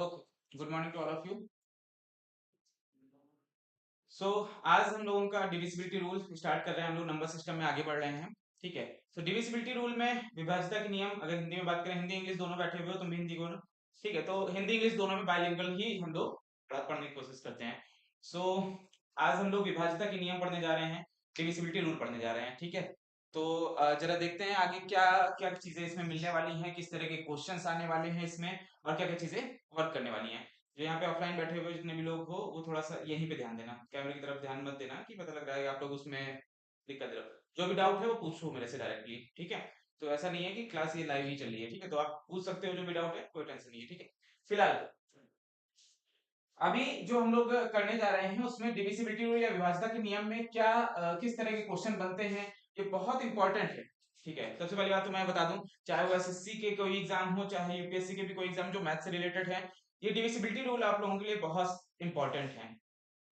Okay, good morning to all of you. So आज हम लोगों का डिविजिबिलिटी रूल स्टार्ट कर रहे हैं। हम लोग नंबर सिस्टम में आगे बढ़ रहे हैं। ठीक है। सो डिविजिबिलिटी रूल में विभाज्यता के नियम, अगर हिंदी में बात करें, हिंदी इंग्लिश दोनों बैठे हुए हो, तुम भी हिंदी को ना। ठीक है, तो हिंदी इंग्लिश दोनों में बाइलिंगुअल ही हम लोग पढ़ने की कोशिश करते हैं। सो आज हम लोग विभाज्यता के नियम पढ़ने जा रहे हैं, डिविजिबिलिटी रूल पढ़ने जा रहे हैं। ठीक है। तो जरा देखते हैं आगे क्या क्या चीजें इसमें मिलने वाली हैं, किस तरह के क्वेश्चंस आने वाले हैं इसमें, और क्या क्या चीजें वर्क करने वाली हैं। जो यहाँ पे ऑफलाइन बैठे हुए जितने भी लोग हो, वो थोड़ा सा यहीं पे ध्यान देना, कैमरे की तरफ ध्यान मत देना कि पता लग रहा है कि आप लोग उसमें दिक्कत रहो। जो भी डाउट है वो पूछो मेरे से डायरेक्टली। ठीक है। तो ऐसा नहीं है कि क्लास ये लाइव ही चल रही है। ठीक है, तो आप पूछ सकते हो जो भी डाउट है, कोई टेंशन नहीं है। ठीक है। फिलहाल अभी जो हम लोग करने जा रहे हैं उसमें डिविजिबिलिटी रूल या विभाज्यता के नियम में क्या किस तरह के क्वेश्चन बनते हैं, ये बहुत इंपॉर्टेंट है। ठीक है, सबसे पहली बात तो मैं बता दूं, चाहे वो एसएससी के कोई एग्जाम हो, चाहे यूपीएससी के भी कोई एग्जाम जो मैथ से रिलेटेड है, ये डिविजिबिलिटी रूल आप लोगों के लिए बहुत इंपॉर्टेंट है।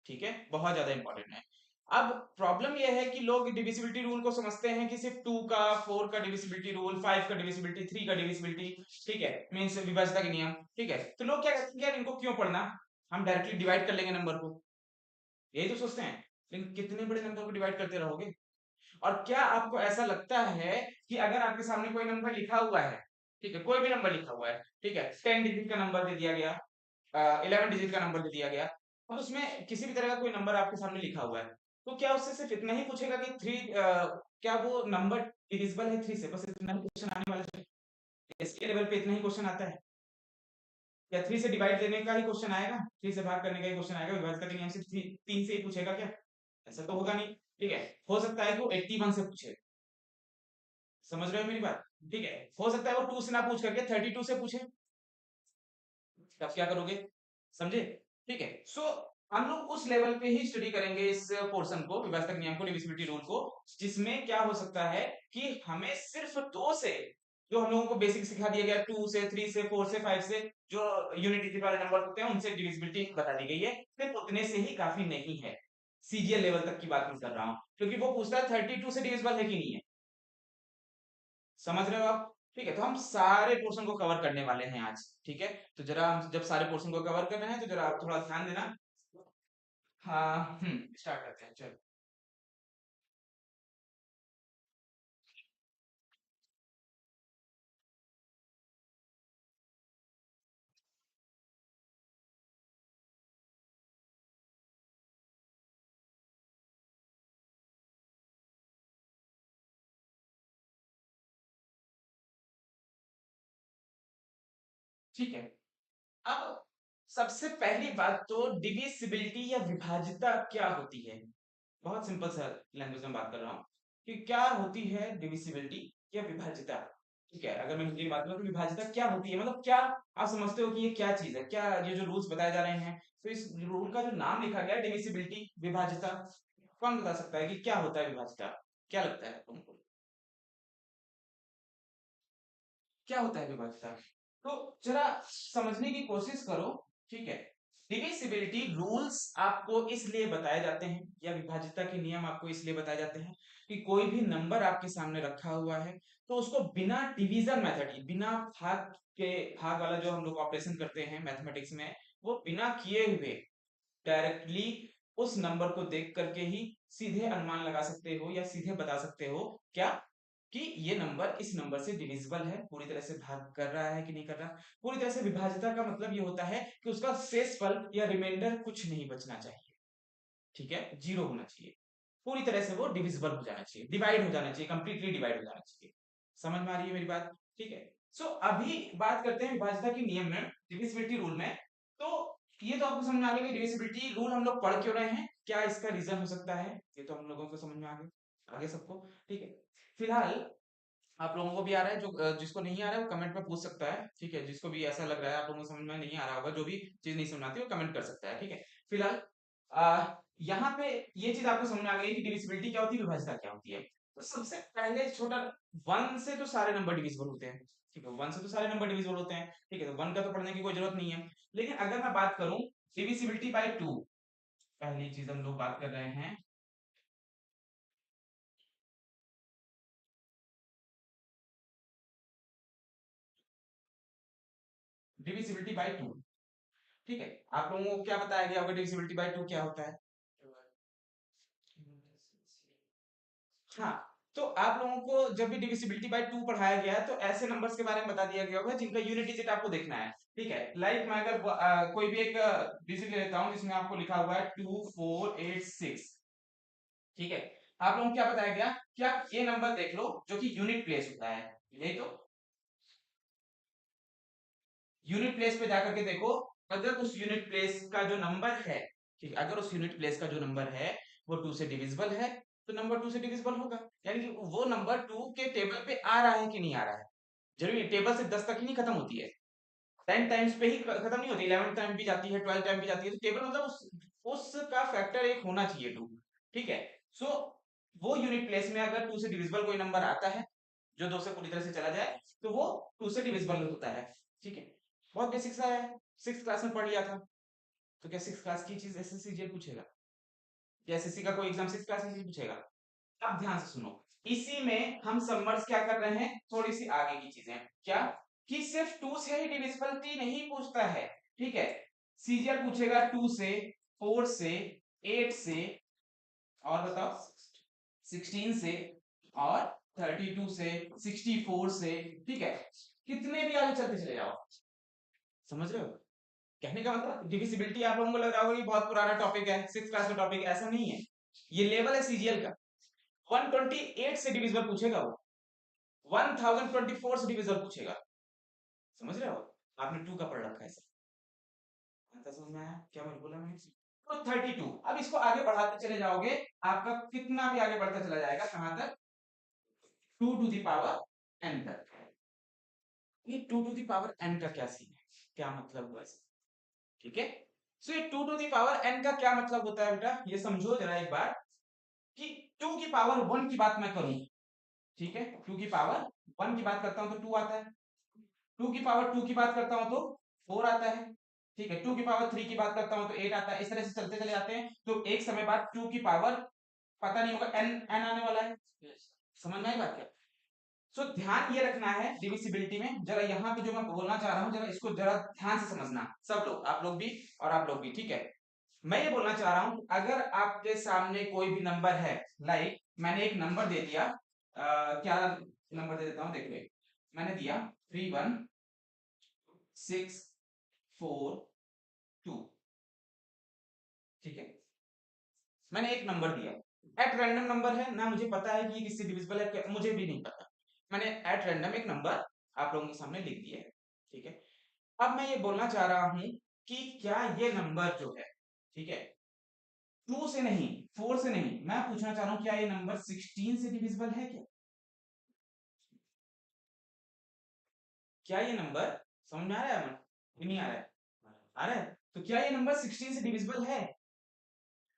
ठीक है, बहुत ज्यादा इंपॉर्टेंट है। अब प्रॉब्लम यह है कि लोग डिविजिबिलिटी रूल को समझते हैं कि सिर्फ 2 का, 4 का डिविजिबिलिटी रूल, 5 का डिविजिबिलिटी, 3 का डिविजिबिलिटी। ठीक है, मींस विभाज्यता के नियम। ठीक है, तो लोग क्या कहते हैं, यार इनको क्यों पढ़ना, हम डायरेक्टली डिवाइड कर लेंगे नंबर को, यही तो सोचते हैं। लेकिन कितने बड़े नंबर को डिवाइड करते रहोगे? और क्या आपको ऐसा लगता है कि अगर आपके सामने कोई नंबर लिखा हुआ है, ठीक है, कोई भी नंबर लिखा हुआ है, ठीक है, 10 डिजिट का नंबर दे दिया गया, 11 डिजिट का नंबर दे दिया गया, और उसमें किसी भी तरह का कोई नंबर आपके सामने लिखा हुआ है, तो क्या उससे सिर्फ इतना ही पूछेगा कि थ्री, क्या वो नंबर डिविजिबल है 3 से? बस इतना ही क्वेश्चन आने वाला है। इसके लेवल पे इतना ही क्वेश्चन आता है। या 3 से डिवाइड देने का ही क्वेश्चन आएगा, 3 से भाग करने का ही क्वेश्चन आएगा, विभाज्यता के नियम से 3 से ही पूछेगा क्या? ऐसा तो होगा नहीं। ठीक है, हो सकता है कि वो 81 से पूछे। समझ रहे हो मेरी बात? ठीक है, हो सकता है वो 2 से ना पूछ करके 32 से पूछे। तब क्या करोगे? समझे? ठीक है। सो हम लोग उस लेवल पे ही स्टडी करेंगे इस पोर्शन को, विभाजक नियम को, डिविजिबिलिटी रूल को, जिसमें क्या हो सकता है कि हमें सिर्फ 2 से, जो हम लोगों को बेसिक सिखा दिया गया, 2 से, 3 से, 4 से, 5 से, जो यूनिट डिजिट वाले नंबर होते हैं उनसे डिविजिबिलिटी बता दी गई है, सिर्फ उतने से ही काफी नहीं है। सीजीएल लेवल तक की बात मैं कर रहा हूँ, क्योंकि वो पूछता है 32 से डिविजिबल है कि नहीं है। समझ रहे हो आप? ठीक है, तो हम सारे पोर्शन को कवर करने वाले हैं आज। ठीक है, तो जरा हम जब सारे पोर्शन को कवर कर रहे हैं तो जरा आप थोड़ा ध्यान देना। हाँ, स्टार्ट करते हैं, चलो। ठीक है, अब सबसे पहली बात तो डिविजिबिलिटी या विभाज्यता क्या होती है। बहुत सिंपल सा लैंग्वेज में बात कर रहा हूँ कि क्या होती है डिविजिबिलिटी या विभाज्यता। ठीक है, अगर मैं हिंदी में बात करूँ तो विभाज्यता क्या होती है, मतलब क्या आप समझते हो कि ये क्या चीज है, क्या ये जो रूल्स बताए जा रहे हैं, तो इस रूल का जो नाम लिखा गया है डिविजिबिलिटी, विभाज्यता, कौन बता सकता है कि क्या होता है विभाज्यता? क्या लगता है तुमको, क्या होता है विभाज्यता? तो जरा समझने की कोशिश करो। ठीक है, डिविजिबिलिटी रूल्स आपको इसलिए बताए जाते हैं, या विभाज्यता के नियम आपको इसलिए बताए जाते हैं कि कोई भी नंबर आपके सामने रखा हुआ है, तो उसको बिना डिवीजन मेथड, बिना भाग के, भाग वाला जो हम लोग ऑपरेशन करते हैं मैथमेटिक्स में, वो बिना किए हुए डायरेक्टली उस नंबर को देख करके ही सीधे अनुमान लगा सकते हो, या सीधे बता सकते हो क्या, कि ये नंबर इस नंबर से डिविजिबल है, पूरी तरह से भाग कर रहा है कि नहीं कर रहा। पूरी तरह से विभाज्यता का मतलब ये होता है कि उसका शेषफल या रिमाइंडर कुछ नहीं बचना चाहिए। ठीक है, जीरो होना चाहिए, पूरी तरह से वो डिविजिबल हो जाना चाहिए, डिवाइड हो जाना चाहिए, कंप्लीटली डिवाइड हो जाना चाहिए। समझ में आ रही है मेरी बात? ठीक है। सो अभी बात करते हैं विभाज्यता के नियम में, डिविजिबिलिटी रूल में। तो ये तो आपको समझ में आ गया कि डिविजिबिलिटी रूल हम लोग पढ़ क्यों रहे हैं, क्या इसका रीजन हो सकता है, ये तो हम लोगों को समझ में आ गया, आगे सबको। ठीक है, फिलहाल आप लोगों को भी आ रहा है, जो जिसको नहीं आ रहा है वो कमेंट में पूछ सकता है। ठीक है, जिसको भी ऐसा लग रहा है आप लोगों को समझ में नहीं आ रहा होगा, जो भी चीज नहीं समझ आती वो कमेंट कर सकता है। ठीक है, फिलहाल यहाँ पे ये चीज आपको समझ में आ गई कि डिविजिबिलिटी क्या होती है, विभाज्यता क्या होती है। तो सबसे पहले छोटा, 1 से तो सारे नंबर डिविजिबल होते हैं। ठीक है, 1 से तो सारे नंबर डिविजिबल होते हैं। ठीक है, तो 1 का तो पढ़ने की कोई जरूरत नहीं है। लेकिन अगर मैं बात करूं डिविजिबिलिटी बाय 2, पहली चीज हम लोग बात कर रहे हैं डिविजिबिलिटी बाय 2। ठीक है, आप लोगों को क्या बताया गया होगा डिविजिबिलिटी बाय टू क्या होता है? हाँ, तो आप लोगों को जब भी डिविजिबिलिटी बाय टू पढ़ाया गया है तो ऐसे नंबर्स के बारे में बता दिया गया होगा जिनका यूनिट डिजिट आपको देखना है। ठीक है, लाइक मैं अगर कोई भी एक डिजिट ले लेता हूँ जिसमें आपको लिखा हुआ है 2486। ठीक है, आप लोगों को क्या बताया गया कि आप ये नंबर देख लो जो कि यूनिट प्लेस होता है, यही तो यूनिट प्लेस पे जाकर के देखो, अगर उस यूनिट प्लेस का जो नंबर है, ठीक है, अगर उस यूनिट प्लेस का जो नंबर है वो टू से डिविजिबल है तो नंबर टू से डिविजिबल होगा, यानी कि वो नंबर टू के टेबल पे आ रहा है कि नहीं आ रहा है। जरूरी टेबल से 10 तक ही नहीं खत्म होती है, 10 टाइम्स पे ही खत्म नहीं होती, 11 टाइम भी जाती है, 12 टाइम भी जाती है, तो टेबल मतलब उसका फैक्टर एक होना चाहिए टू। ठीक है, सो वो यूनिट प्लेस में अगर टू से डिविजिबल कोई नंबर आता है जो दो से पूरी तरह से चला जाए तो वो टू से डिविजिबल होता है। ठीक है, बहुत बेसिक सा है, सिक्स क्लास में पढ़ लिया था। तो क्या सिक्स क्लास की चीज एसएससी जीएल पूछेगा, या एसएससी का कोई एग्जाम सिक्स क्लास की चीज पूछेगा? अब ध्यान से सुनो, इसी में हम सबमर्ज क्या कर रहे हैं, थोड़ी सी आगे की चीजें, क्या कि सिर्फ टू से ही डिविजिबिलिटी नहीं पूछता है। ठीक है, सीजीएल पूछेगा टू से, फोर से, एट से, और बताओ 16 से, और 32 से, 64 से। ठीक है, कितने भी आगे चलते चले जाओ, समझ रहे हो? कहने का मतलब डिविजिबिलिटी आप लोगों को लग रहा होगा कि बहुत पुराना टॉपिक है, सिक्स क्लास का टॉपिक, ऐसा नहीं है। ये लेवल है सीजीएल का, 128 से डिविजिबल पूछेगा वो, 1024 से डिविजिबल पूछेगा, समझ रहे हो? आपने टू का पढ़ रखा है सर, आता समझ में आया क्या मैं बोला मैंने? तो 32, अब इसको आगे बढ़ाते चले जाओगे, आपका कितना भी आगे बढ़ता चला जाएगा, कहां तक? 2 to the power n तक। ये 2 to the power n का क्या सीन है, क्या मतलब हुआ इसका? ठीक है, सो ये 2 to the power n का क्या मतलब होता है बेटा, ये समझो जरा एक बार, कि 2 की पावर 1 की बात मैं करूं, ठीक है, 2 की पावर 1 की बात करता हूं तो 2 आता है, 2 की पावर 2 की बात करता हूं तो 4 आता है, ठीक है, 2 की पावर 3 की बात करता हूं तो 8 आता है, इस तरह से चलते चले जाते हैं, तो एक समय बाद 2 की पावर पता नहीं होगा n आने वाला है। समझ में आई बात क्या? सो ध्यान ये रखना है डिविजिबिलिटी में, जरा यहाँ पे जो मैं बोलना चाह रहा हूँ जरा इसको जरा ध्यान से समझना, सब लोग, आप लोग भी और आप लोग भी। ठीक है, मैं ये बोलना चाह रहा हूँ अगर आपके सामने कोई भी नंबर है, लाइक मैंने एक नंबर दे दिया, क्या नंबर दे देता हूँ, देखो मैंने दिया 31642। ठीक है, मैंने एक नंबर दिया, एट रैंडम नंबर है ना, मुझे पता है कि ये किससे डिविजिबल है क्या, मुझे भी नहीं पता, मैंने एट रैंडम एक नंबर आप लोगों के सामने लिख दिया है। ठीक है, अब मैं ये बोलना चाह रहा हूं कि क्या ये नंबर जो है, ठीक है, टू से नहीं, फोर से नहीं, मैं पूछना चाह रहा हूं क्या ये नंबर 16 से डिविजिबल है क्या? क्या ये नंबर समझ में आ रहा है मन, कि नहीं आ रहा है? आ रहा है, तो क्या ये नंबर 16 से डिविजिबल है?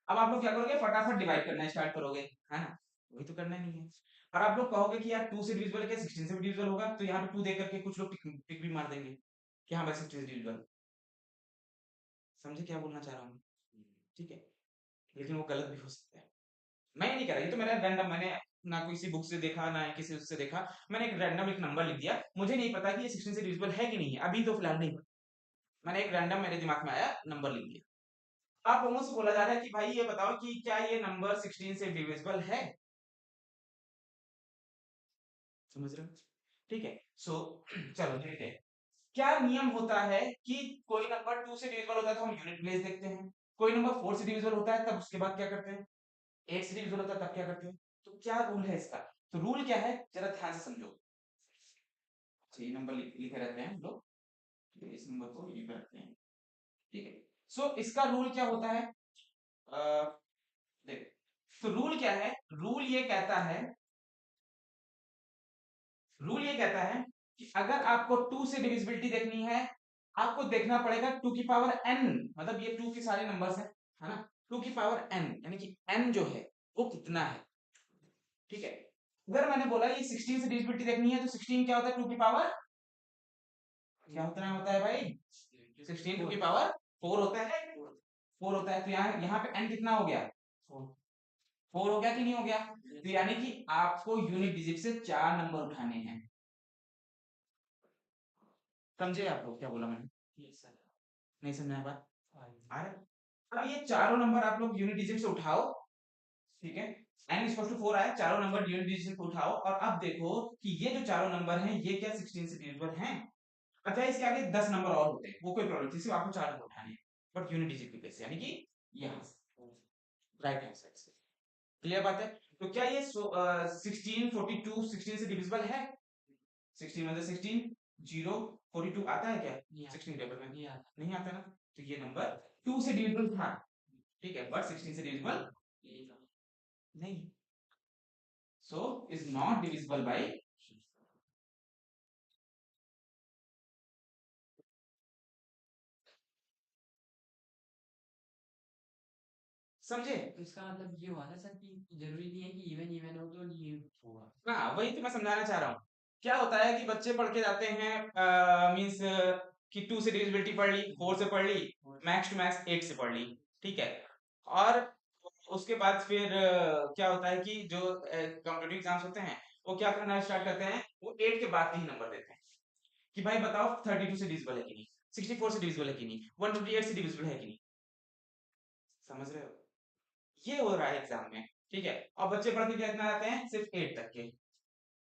अब आप लोग क्या करोगे, फटाफट डिवाइड करना स्टार्ट करोगे, है ना? वही तो करना नहीं है। और आप लोग कहोगे कि यार 2 से डिविजिबल है क्या, 16 से भी डिविजिबल होगा, तो यहाँ पे 2 दे करके कुछ लोग टिक भी मार देंगे कि हाँ भाई 16 से डिविजिबल। समझे क्या बोलना चाह रहा हूँ? ठीक है, लेकिन वो गलत भी हो सकता है। मैं ये नहीं कह रहा, ये तो मेरा रैंडम, मैंने ना किसी बुक से देखा ना किसी उससे देखा, मैंने एक रैंडम एक नंबर लिख दिया, मुझे नहीं पता कि ये 16 से डिविजिबल है कि नहीं है, अभी तो फिलहाल नहीं पता, मैंने एक रैंडम मेरे दिमाग में आया नंबर लिख दिया। आप लोगों से बोला जा रहा है कि भाई ये बताओ कि क्या ये नंबर 16 से डिविजिबल है? समझ रहे हो? ठीक है, सो चलो देखते हैं क्या नियम होता है कि कोई नंबर 2 से डिविजिबल होता है तो हम यूनिट प्लेस देखते हैं, कोई नंबर 4 से डिविजिबल होता है तब उसके बाद क्या करते हैं, 8 से डिविजिबल होता है तब क्या करते हैं, तो क्या रूल है इसका? तो रूल क्या है जरा ध्यान से समझो। अच्छा, ये नंबर लिखे रहते हैं हम लोग, ठीक है, इस नंबर को ये करते हैं। ठीक है, सो इसका रूल क्या होता है, देख, तो रूल क्या है, रूल ये कहता है कि अगर आपको 2 से डिविजिबिलिटी देखनी है, आपको देखना पड़ेगा 2 की पावर n, मतलब ये 2 के सारे नंबर्स हैं, है ना, 2 की पावर n यानी कि n जो है वो कितना है। ठीक है, अगर मैंने बोला ये 16 से डिविजिबिलिटी देखनी है तो 16 क्या होता है, 2 की पावर क्या होता है भाई, 16 2 की पावर 4 होता है, 4 होता है, तो यहाँ यहाँ पे n कितना हो गया, 4 हो गया कि नहीं हो गया? तो यानी कि आपको यूनिट डिजिट से 4 नंबर उठाने हैं। समझे आप लोग क्या बोला मैंने? नहीं समझ बात आ रहा है? अब ये चारों नंबर आप लोग यूनिट डिजिट से उठाओ, ठीक है, n इक्वल टू 4 आया, चारों नंबर यूनिट डिजिट से उठाओ और अब देखो कि ये जो चारों नंबर हैं ये क्या 16 से डिविजिबल हैं? अच्छा इसके आगे 10 नंबर और होते हैं, वो कोई प्रॉब्लम नहीं, सिर्फ आपको चार नंबर उठाने हैं, बट यूनिट डिजिट की प्लेस यानी कि यहाँ से राइट हैंड साइड से। क्लियर बात है? तो क्या ये 16 42 16 से डिविजिबल है? 16 मतलब 16 0 42 आता है क्या 16 टेबल में? नहीं आता ना, तो ये नंबर 2 से डिविजिबल था, ठीक है, बट 16 से डिविजिबल नहीं, so is not divisible by. समझे? तो इसका मतलब ये हुआ ना सर कि जरूरी नहीं है कि इवन इवन हो तो नहीं होगा। हाँ वही तो मैं समझाना चाह रहा हूँ। क्या होता है कि बच्चे पढ़ के जाते हैं मीन्स कि 2 से डिविजिबिलिटी पढ़ ली, 4 से पढ़ ली, मैक्स टू मैक्स 8 से पढ़ ली, ठीक है, और उसके बाद फिर क्या होता है कि जो कॉम्पिटिटिव एग्जाम्स होते हैं वो क्या करना स्टार्ट करते हैं, वो 8 के बाद के ही नंबर देते हैं कि भाई बताओ 32 से डिविजिबल है कि नहीं, 64 से डिविजिबल है कि नहीं, 128 से डिविजिबल है कि नहीं। समझ रहे हो? ये हो रहा है एग्जाम में, ठीक है, और बच्चे पढ़ के कितना आते हैं, सिर्फ 8 तक के।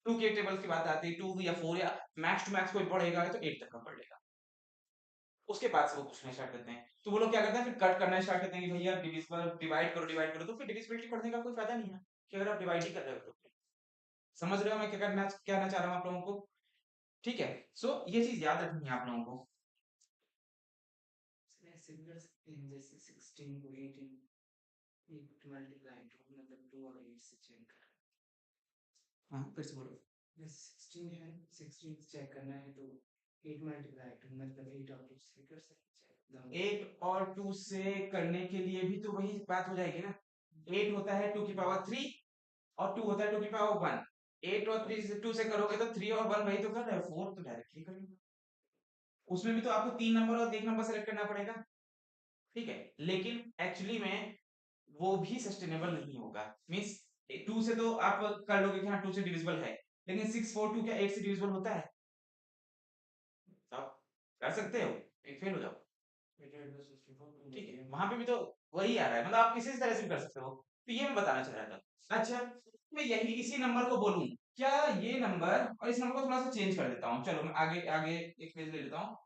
2 के टेबल की बात आती है, 2 या 4 या मैक्स टू मैक्स कोई पढ़ेगा तो 8 तक का पढ़ लेगा, उसके बाद से वो पूछना स्टार्ट करते हैं, तो वो लोग क्या करते हैं फिर कट करना स्टार्ट करते हैं कि भैया डिविजिबल डिवाइड करो, तो फिर डिविजिबिलिटी पढ़ने का कोई फायदा नहीं है कि अगर आप डिवाइड ही कर रहे हो तो। समझ रहे हो मैं क्या कहना चाह रहा हूँ आप लोगों को? ठीक है, सो ये चीज याद रखनी है आप लोगों को। ऐसे भी कर सकते हैं जैसे 16 को 18 8 मल्टीप्लाई 2 मतलब 2 और 8 से चेक कर। हाँ फिर से बोलो। जैसे 16 है, 16 चेक करना है तो 8 मल्टीप्लाई 2 मतलब 8 और 2 से कर सकते हैं। 8 और 2 से करने के लिए भी तो वही बात हो जाएगी ना, 8 होता है 2 की पावर 3 और 2 होता है 2 की पावर 1, 8 और 3 से 2 से करोगे तो 3 और 1 वही तो कर रहे हो, 4 तो डायरेक्टली कर लोगे, उसमें भी तो आपको 3 नंबर और 1 नंबर सेलेक्ट करना पड़ेगा, ठीक है, लेकिन एक्चुअली में वो भी सस्टेनेबल नहीं होगा, मींस 2 से तो आप कर लोगे कि हाँ 2 से डिविजिबल है, लेकिन 6 4 2 क्या 8 से डिविजिबल होता है? आप कर सकते हो, एक फेल हो जाओ, ठीक है, वहां पे भी तो वही आ रहा है, मतलब आप किसी तरह से भी कर सकते हो, तो ये मैं बताना चाह रहा था। अच्छा मैं यही इसी नंबर को बोलूं, क्या ये नंबर और इस नंबर को थोड़ा सा चेंज कर देता हूँ, चलो मैं आगे आगे एक पेज ले लेता हूँ,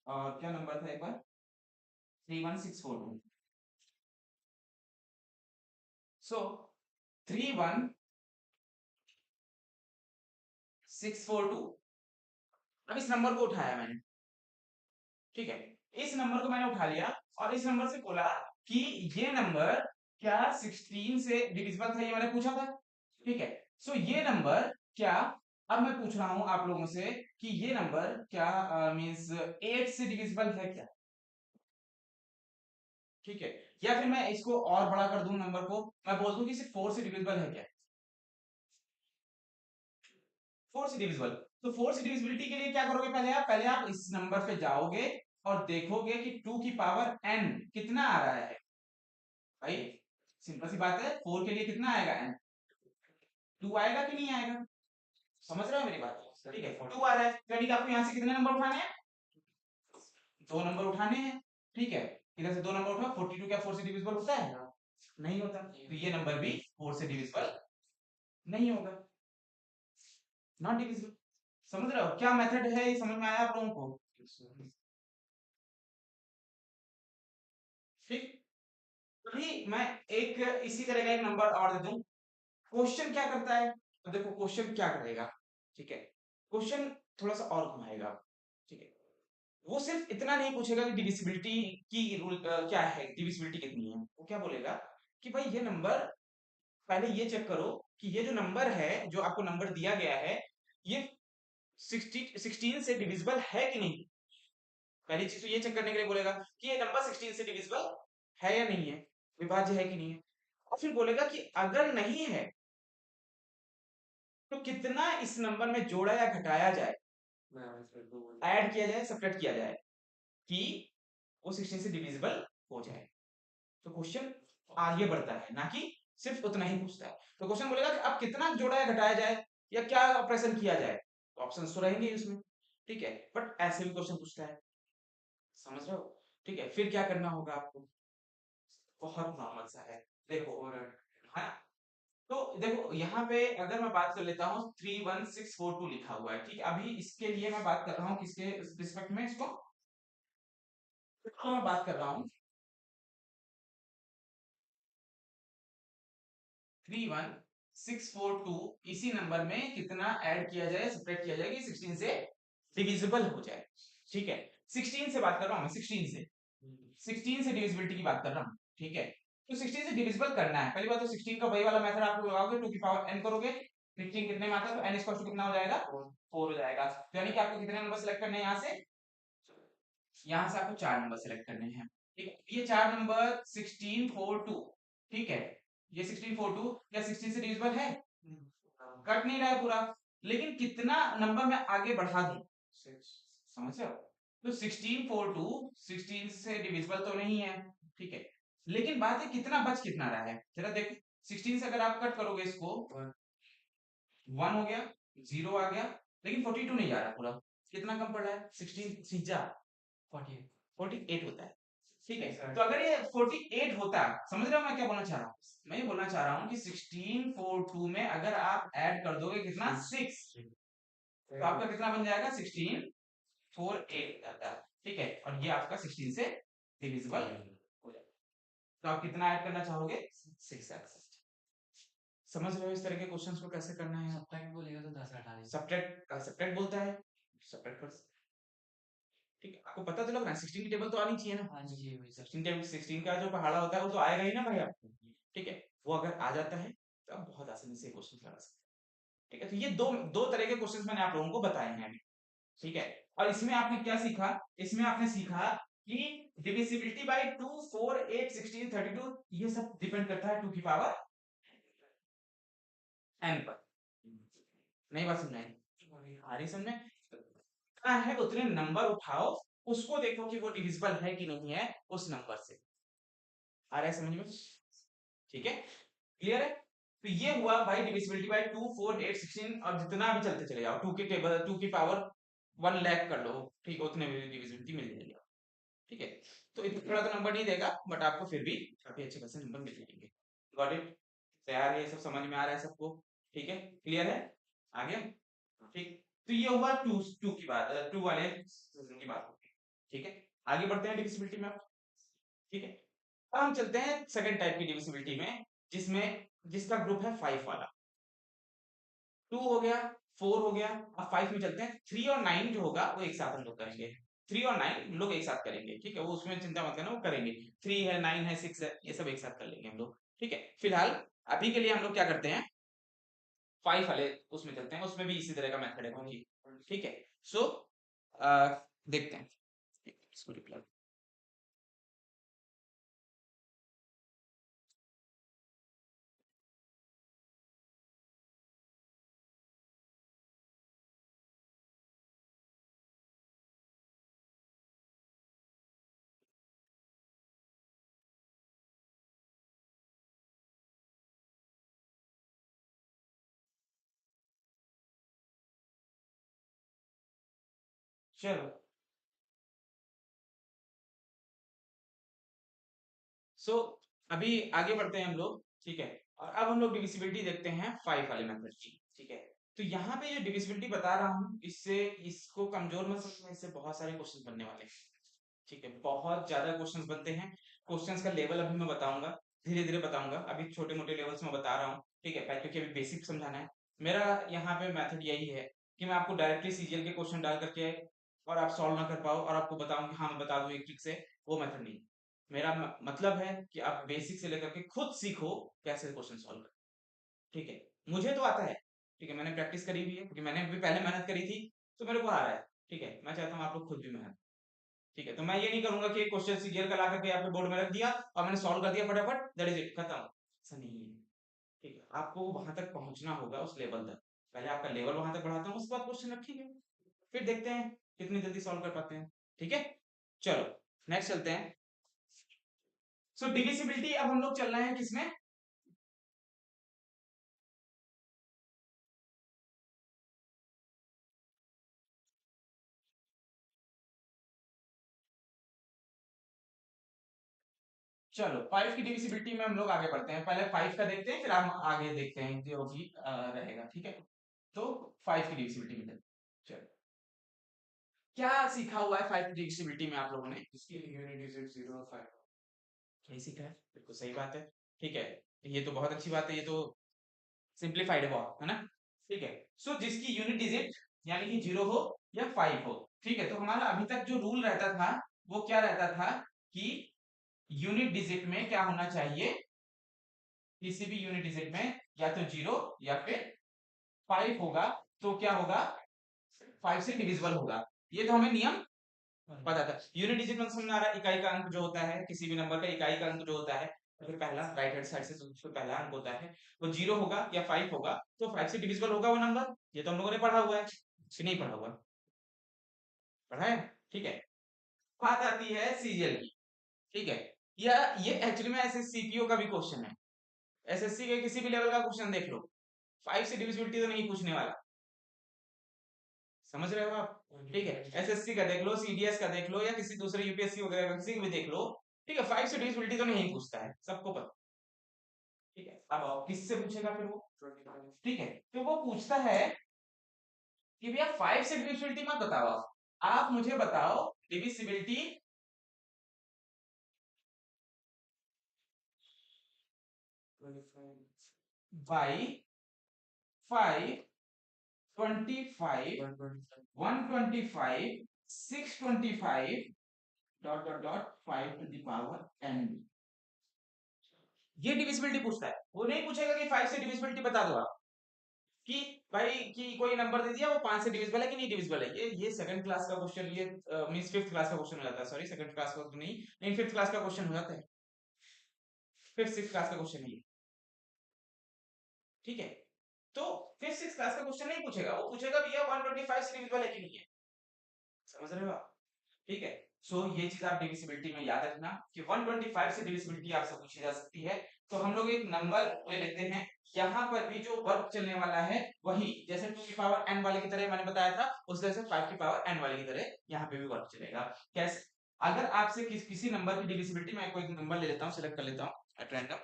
और क्या नंबर था एक बार, 31642, सो 31642, अब इस नंबर को उठाया मैंने, ठीक है, इस नंबर को मैंने उठा लिया और इस नंबर से बोला कि ये नंबर क्या 16 से डिविजिबल था, ये मैंने पूछा था, ठीक है, सो ये नंबर क्या, अब मैं पूछ रहा हूं आप लोगों से कि ये नंबर क्या मींस 8 से डिविजिबल है क्या, ठीक है, या फिर मैं इसको और बड़ा कर दूं नंबर को, मैं बोल दूं कि सिर्फ 4 से डिविजिबल है क्या, 4 से डिविजिबल, तो 4 से डिविजिबिलिटी के लिए क्या करोगे, पहले आप इस नंबर पे जाओगे और देखोगे कि 2 की पावर n कितना आ रहा है, भाई सिंपल सी बात है, 4 के लिए कितना आएगा n, 2 आएगा कि नहीं आएगा, समझ रहे हो मेरी बात, ठीक है, 2 आ रहा है, यानी कि आपको यहाँ से कितने नंबर उठाने हैं, 2 नंबर उठाने हैं, ठीक है, इधर से 2 नंबर उठाओ, 42 क्या 4 से डिविजिबल होता है? नहीं होता, तो ये नंबर भी 4 से डिविजिबल नहीं होगा, नॉट डिविजिबल। समझ रहे हो क्या मेथड है, ये समझ में आया आप लोगों को? ठीक, अभी मैं एक इसी तरह का एक नंबर और दे दूं, क्वेश्चन क्या करता है, तो देखो क्वेश्चन क्या करेगा, ठीक है, क्वेश्चन थोड़ा सा और घुमाएगा, ठीक है, वो सिर्फ इतना नहीं पूछेगा कि डिविजिबिलिटी की रूल क्या है, डिविजिबिलिटी कितनी है, वो क्या बोलेगा कि भाई ये नंबर, पहले ये चेक करो कि ये जो नंबर है, जो आपको नंबर दिया गया है, ये 16 से डिविजिबल है कि नहीं, पहली चीज तो ये चेक करने के लिए बोलेगा कि ये नंबर 16 से डिविजिबल है या नहीं है, विभाज्य है कि नहीं है, और फिर बोलेगा कि अगर नहीं है तो कितना इस नंबर में जोड़ा या घटाया जाए, ऐड किया जाए, सब्ट्रैक्ट किया जाए कि वो 16 से डिविजिबल हो जाए, तो क्वेश्चन आगे बढ़ता है ना कि सिर्फ उतना ही पूछता है, तो क्वेश्चन बोलेगा कि अब कितना जोड़ा या घटाया जाए या क्या ऑपरेशन किया जाए, तो ऑप्शंस तो रहेंगे ही उसमें, ठीक है, बट ऐसे भी क्वेश्चन पूछता है, समझ रहे हो? ठीक है, फिर क्या करना होगा आपको, बहुत नॉर्मल सा है, देखो, और है ना? तो देखो यहाँ पे अगर मैं बात कर लेता हूँ 31642 लिखा हुआ है, ठीक है, अभी इसके लिए मैं बात कर रहा हूँ किसके रिस्पेक्ट में, इसको मैं बात कर रहा हूँ 31642, इसी नंबर में कितना ऐड किया जाए, सब्ट्रैक्ट किया जाए कि 16 से डिविजिबल हो जाए, ठीक है, 16 से बात कर रहा हूँ मैं, 16 से 16 से डिविजिबिलिटी की बात कर रहा हूँ, ठीक है, तो 16 से डिविजिबल करना है, पहली बात तो 16 का वही वाला मेथड आप लोग लगाओगे, 2 की पावर n करोगे, 16 कितने में आता है, तो n इक्वल टू कितना हो जाएगा, 4 हो जाएगा, तो यानी कि आपको कितने नंबर सेलेक्ट करने हैं, यहाँ से आपको 4 नंबर सेलेक्ट करने हैं, ठीक है, ये 4 नंबर 1642, ठीक है, ये 1642 क्या 16 से डिविजिबल है, कट नहीं रहा है पूरा, लेकिन कितना नंबर मैं आगे बढ़ा दूं, समझ रहे हो, तो 1642 16 से डिविजिबल तो नहीं है, ठीक है, लेकिन बात है कितना बच कितना रहा है, जरा देखो, 16 से अगर आप कट करोगे इसको, 1 हो गया, 0 आ गया, लेकिन 42 नहीं जा रहा पूरा, कितना कम पड़ रहा है, 16 सीजा 48 होता है, ठीक है, तो अगर ये 48 होता, समझ रहे हो मैं क्या बोलना चाह रहा हूँ, मैं ये बोलना चाह रहा हूँ कि 1642 में अगर आप ऐड कर दोगे कितना 6, तो आपका कितना बन जाएगा 1648 जाता है, ठीक है, और ये आपका 16 से डिविजिबल हो जाएगा, तो आप कितना ऐड करना चाहोगे 6, समझ रहे हो इस तरह के क्वेश्चंस को कैसे करना है, सब्ट्रैक्ट बोलेगा तो 10 हटा देंगे, सब्ट्रैक्ट सब्ट्रैक्ट बोलता है, सब्ट्रैक्ट कर, ठीक है, आपको पता तो लग रहा है 16 की टेबल तो आनी चाहिए ना, हाँ जी वही 16 टेबल 16 का जो पहाड़ा होता है वो तो आएगा ही ना भाई आपको, ठीक है, वो अगर आ जाता है तो आप बहुत आसानी से क्वेश्चन लगा सकते हैं, ठीक है, तो ये दो दो तरह के क्वेश्चंस मैंने आप लोगों को बताए हैं अभी, ठीक है, और इसमें आपने क्या सीखा, इसमें आपने सीखा कि डिविजिबिलिटी बाय 2 4 8 16 32 ये सब डिपेंड करता है 2 की पावर n पर, नहीं बात समझ आई, आ रही समझ में, कितना है उतने नंबर उठाओ, उसको देखो कि वो डिविजिबल है कि नहीं है उस नंबर से, आ रहा है समझ में, ठीक है, क्लियर है, तो ये हुआ भाई डिविजिबिलिटी बाय 2 4 8 16, और जितना भी चलते चले जाओ 2 की टेबल 2 की पावर 1 लाख कर लो, ठीक है, उतने में डिविजिबिलिटी मिल जाएगी, ठीक है, तो इतना बड़ा तो नंबर नहीं देगा बट आपको फिर भी काफी अच्छे खासे नंबर मिल जाएंगे, गॉट इट, तैयार है, ये सब समझ में आ रहा है सबको, ठीक है, क्लियर है, आ गया, ठीक, तो ये हुआ 2 2 की बात, 2 वाले की बात, ठीक है, आगे बढ़ते हैं डिविजिबिलिटी में, ठीक है, अब हम चलते हैं सेकंड टाइप की डिविजिबिलिटी में, जिसमें जिसका ग्रुप है 5 वाला, 2 हो गया, 4 हो गया, अब 5 में चलते हैं, 3 और 9 जो होगा वो एक साथ हम लोग करेंगे, 3 और 9 हम लोग एक साथ करेंगे, ठीक है, वो उसमें चिंता मत करना, वो करेंगे, 3 है 9 है 6 है ये सब एक साथ कर लेंगे हम लोग, ठीक है, फिलहाल अभी के लिए हम लोग क्या करते हैं 5 वाले उसमें चलते हैं, उसमें भी इसी तरह का मेथड है क्योंकि, ठीक है, सो देखते हैं इसको रिप्लाई, चलो, सो अभी आगे बढ़ते हैं हम लोग, ठीक है, और अब हम लोग डिविजिबिलिटी देखते हैं 5 वाले मेथड की, ठीक है, तो यहाँ पे जो डिविजिबिलिटी बता रहा हूँ इससे इसको कमजोर मत समझना, इससे बहुत सारे क्वेश्चन बनने वाले हैं, ठीक है, बहुत ज्यादा क्वेश्चंस बनते हैं, क्वेश्चंस का लेवल अभी मैं बताऊंगा, धीरे धीरे बताऊंगा, अभी छोटे मोटे लेवल्स में बता रहा हूँ, ठीक है, क्योंकि अभी बेसिक समझाना है, मेरा यहाँ पे मेथड यही है कि मैं आपको डायरेक्टली सीजीएल के क्वेश्चन डाल करके और आप सॉल्व ना कर पाओ और आपको बताऊं कि हाँ मैं बता दूं एक ट्रिक से, वो मेथड नहीं, मेरा मतलब है कि आप बेसिक से लेकर के खुद सीखो कैसे क्वेश्चन सॉल्व कर, ठीक है, मुझे तो आता है, ठीक है, मैंने प्रैक्टिस करी हुई है क्योंकि मैंने भी पहले मेहनत करी थी, तो मेरे को आ रहा है, ठीक है, मैं चाहता हूँ आप लोग खुद भी मेहनत, ठीक है, तो मैं ये नहीं करूंगा कि एक क्वेश्चन सीरियल का ला करके आपके बोर्ड में रख दिया और मैंने सॉल्व कर दिया फटाफट, दैट इज इट, खत्म, ऐसा नहीं है, ठीक है, आपको वहां तक पहुंचना होगा उस लेवल तक, पहले आपका लेवल वहां तक बढ़ाता हूँ उसके बाद क्वेश्चन रखेंगे, फिर देखते हैं कितनी जल्दी सॉल्व कर पाते हैं, ठीक है, चलो नेक्स्ट चलते हैं, सो डिविजिबिलिटी अब हम लोग चल रहे हैं किसमें, चलो 5 की डिविजिबिलिटी में हम लोग आगे बढ़ते हैं, पहले 5 का देखते हैं फिर हम आगे देखते हैं जो भी रहेगा, ठीक है। तो 5 की डिविजिबिलिटी में चलो क्या सीखा हुआ है 5 की डिविजिबिलिटी में आप लोगों ने? इसकी यूनिट डिजिट 0 और 5 यही सीखा है, बिल्कुल सही बात है, ठीक है। ये तो बहुत अच्छी बात है, ये तो सिंप्लीफाइड है बहुत, है ना? ठीक है। सो जिसकी यूनिट डिजिट यानी कि 0 हो या 5 हो, ठीक है, तो हमारा अभी तक जो रूल रहता था वो क्या रहता था कि यूनिट डिजिट में क्या होना चाहिए, किसी भी यूनिट डिजिट में या तो 0 या फिर 5 होगा, तो क्या होगा, 5 से डिविजिबल होगा। ये तो हमें नियम पता था। यूनिट डिजिट में समझ में आ रहा है, इकाई का अंक जो होता है किसी भी नंबर का इकाई का अंक जो होता है, तो फिर पहला राइट हैंड साइड से जो पहला अंक होता है वो 0 होगा या 5 होगा, तो 5 से डिविजिबल होगा वो नंबर। ये तो हम लोगों ने पढ़ा हुआ है कि नहीं पढ़ा हुआ? पढ़ा है, ठीक है। बात आती है सीरियल की, ठीक है। या ये एक्चुअली में ऐसे सीपीओ का भी क्वेश्चन है, एसएससी के किसी भी लेवल का क्वेश्चन देख लो, 5 से डिविजिबिलिटी तो नहीं पूछने वाला, समझ रहे हो आप? ठीक है, एसएससी का देख लो, सीडीएस का देख लो, या किसी दूसरे यूपीएससी वगैरह का किसी भी देख लो, ठीक है, 5 से डिविजिबिलिटी तो नहीं पूछता है, सबको पता। ठीक है, अब आओ किससे पूछेगा फिर वो? ठीक है, तो वो पूछता है कि भैया 5 से डिविजिबिलिटी मत बताओ, आप मुझे बताओ divisibility by 5, 25, 125, 625 dot dot dot 5 to the power n। ये डिविजिबिलिटी पूछता है, वो नहीं पूछेगा कि 5 से डिविजिबिलिटी बता दो आप, कि भाई कि कोई नंबर दे दिया वो 5 से डिविजिबल है कि नहीं डिविजिबल है। ये सेकंड क्लास का क्वेश्चन, ये मींस फिफ्थ क्लास का क्वेश्चन हो जाता है, सॉरी सेकंड क्लास का तो नहीं, नहीं फिफ्थ क्लास का क्वेश्चन हो जाता है, फिफ्थ सिक्स क्लास का क्वेश्चन है ये, ठीक है। तो फिफ्थ सिक्स क्लास का क्वेश्चन नहीं पूछेगा, वो पूछेगा भैया 125 से डिविजिबल है कि नहीं है, समझ रहे हो आप? ठीक है। सो ये चीज आप डिविजिबिलिटी में याद रखना कि 125 से डिविजिबिलिटी आपसे पूछी जा सकती है। तो हम लोग एक नंबर ले लेते हैं, यहाँ पर भी जो वर्ग चलने वाला है वही जैसे 2 की पावर n वाले की तरह मैंने बताया था, उस तरह से 5 की पावर n वाले की तरह यहाँ पे भी वर्ग चलेगा। कैसे? अगर आपसे किसी नंबर की डिविजिबिलिटी, मैं कोई नंबर ले लेता हूँ, सिलेक्ट कर लेता हूँ एट रैंडम,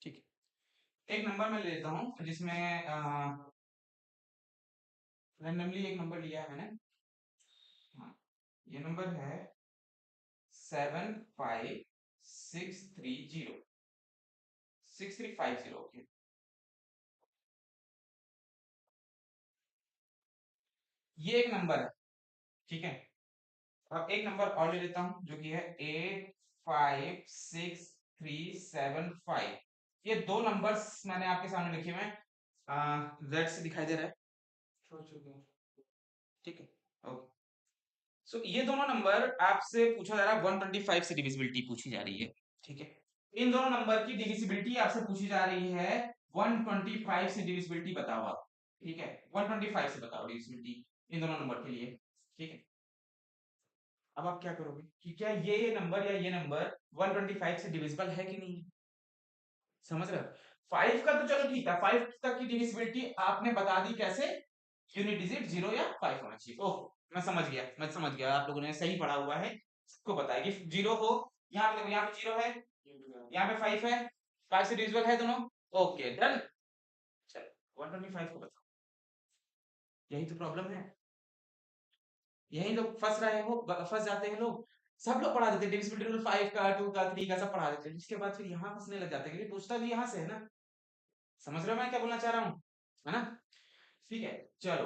ठीक है, एक नंबर मैं ले लेता हूँ जिसमें रैंडमली एक नंबर लिया है मैंने, हाँ, ये नंबर है 75630, 6350, ओके। ये एक नंबर है, ठीक है। अब एक नंबर और ले लेता हूं जो कि है 856375। ये दो नंबर्स मैंने आपके सामने लिखे हुए हैं, जेड से दिखाई दे रहा है, ठीक है, ओके। सो ये दोनों नंबर आपसे पूछा जा रहा है, 125 से डिविजिबिलिटी पूछी जा रही है, ठीक है। इन दोनों नंबर की डिविजिबिलिटी आपसे पूछी जा रही है, 125 से डिविजिबिलिटी बताओ आप, ठीक है, 125 से बताओ डिविजिबिलिटी इन दोनों नंबर के लिए, ठीक है। अब आप क्या करोगे कि क्या ये नंबर या ये नंबर 125 से डिविजिबल है कि नहीं है, समझ रहे हो? 5 का तो चलो ठीक है, 5 तक की डिविजिबिलिटी आपने बता दी कैसे, यूनिट डिजिट 0 या 5 होना चाहिए। ओह, मैं समझ गया, आप लोगों ने सही पढ़ा हुआ है, सबको पता है कि 0 हो, यहाँ पे देखो, यहाँ पे 0 है, यहाँ पे 5 है, 5 से डिविजिबल है दोनों, ओके डन। चलो 125 को बताओ, यही तो प्रॉब्लम है, यही लोग फंस रहे हो, फंस जाते हैं लोग। सब लोग पढ़ा देते हैं डिविजिबिलिटी रूल 5 का, 2 का, 3 का, सब पढ़ा देते हैं, इसके बाद फिर यहाँ फंसने लग जाते हैं क्योंकि पूछता भी यहाँ से है ना, समझ रहे हो मैं क्या बोलना चाह रहा हूँ, है ना? ठीक है, चलो।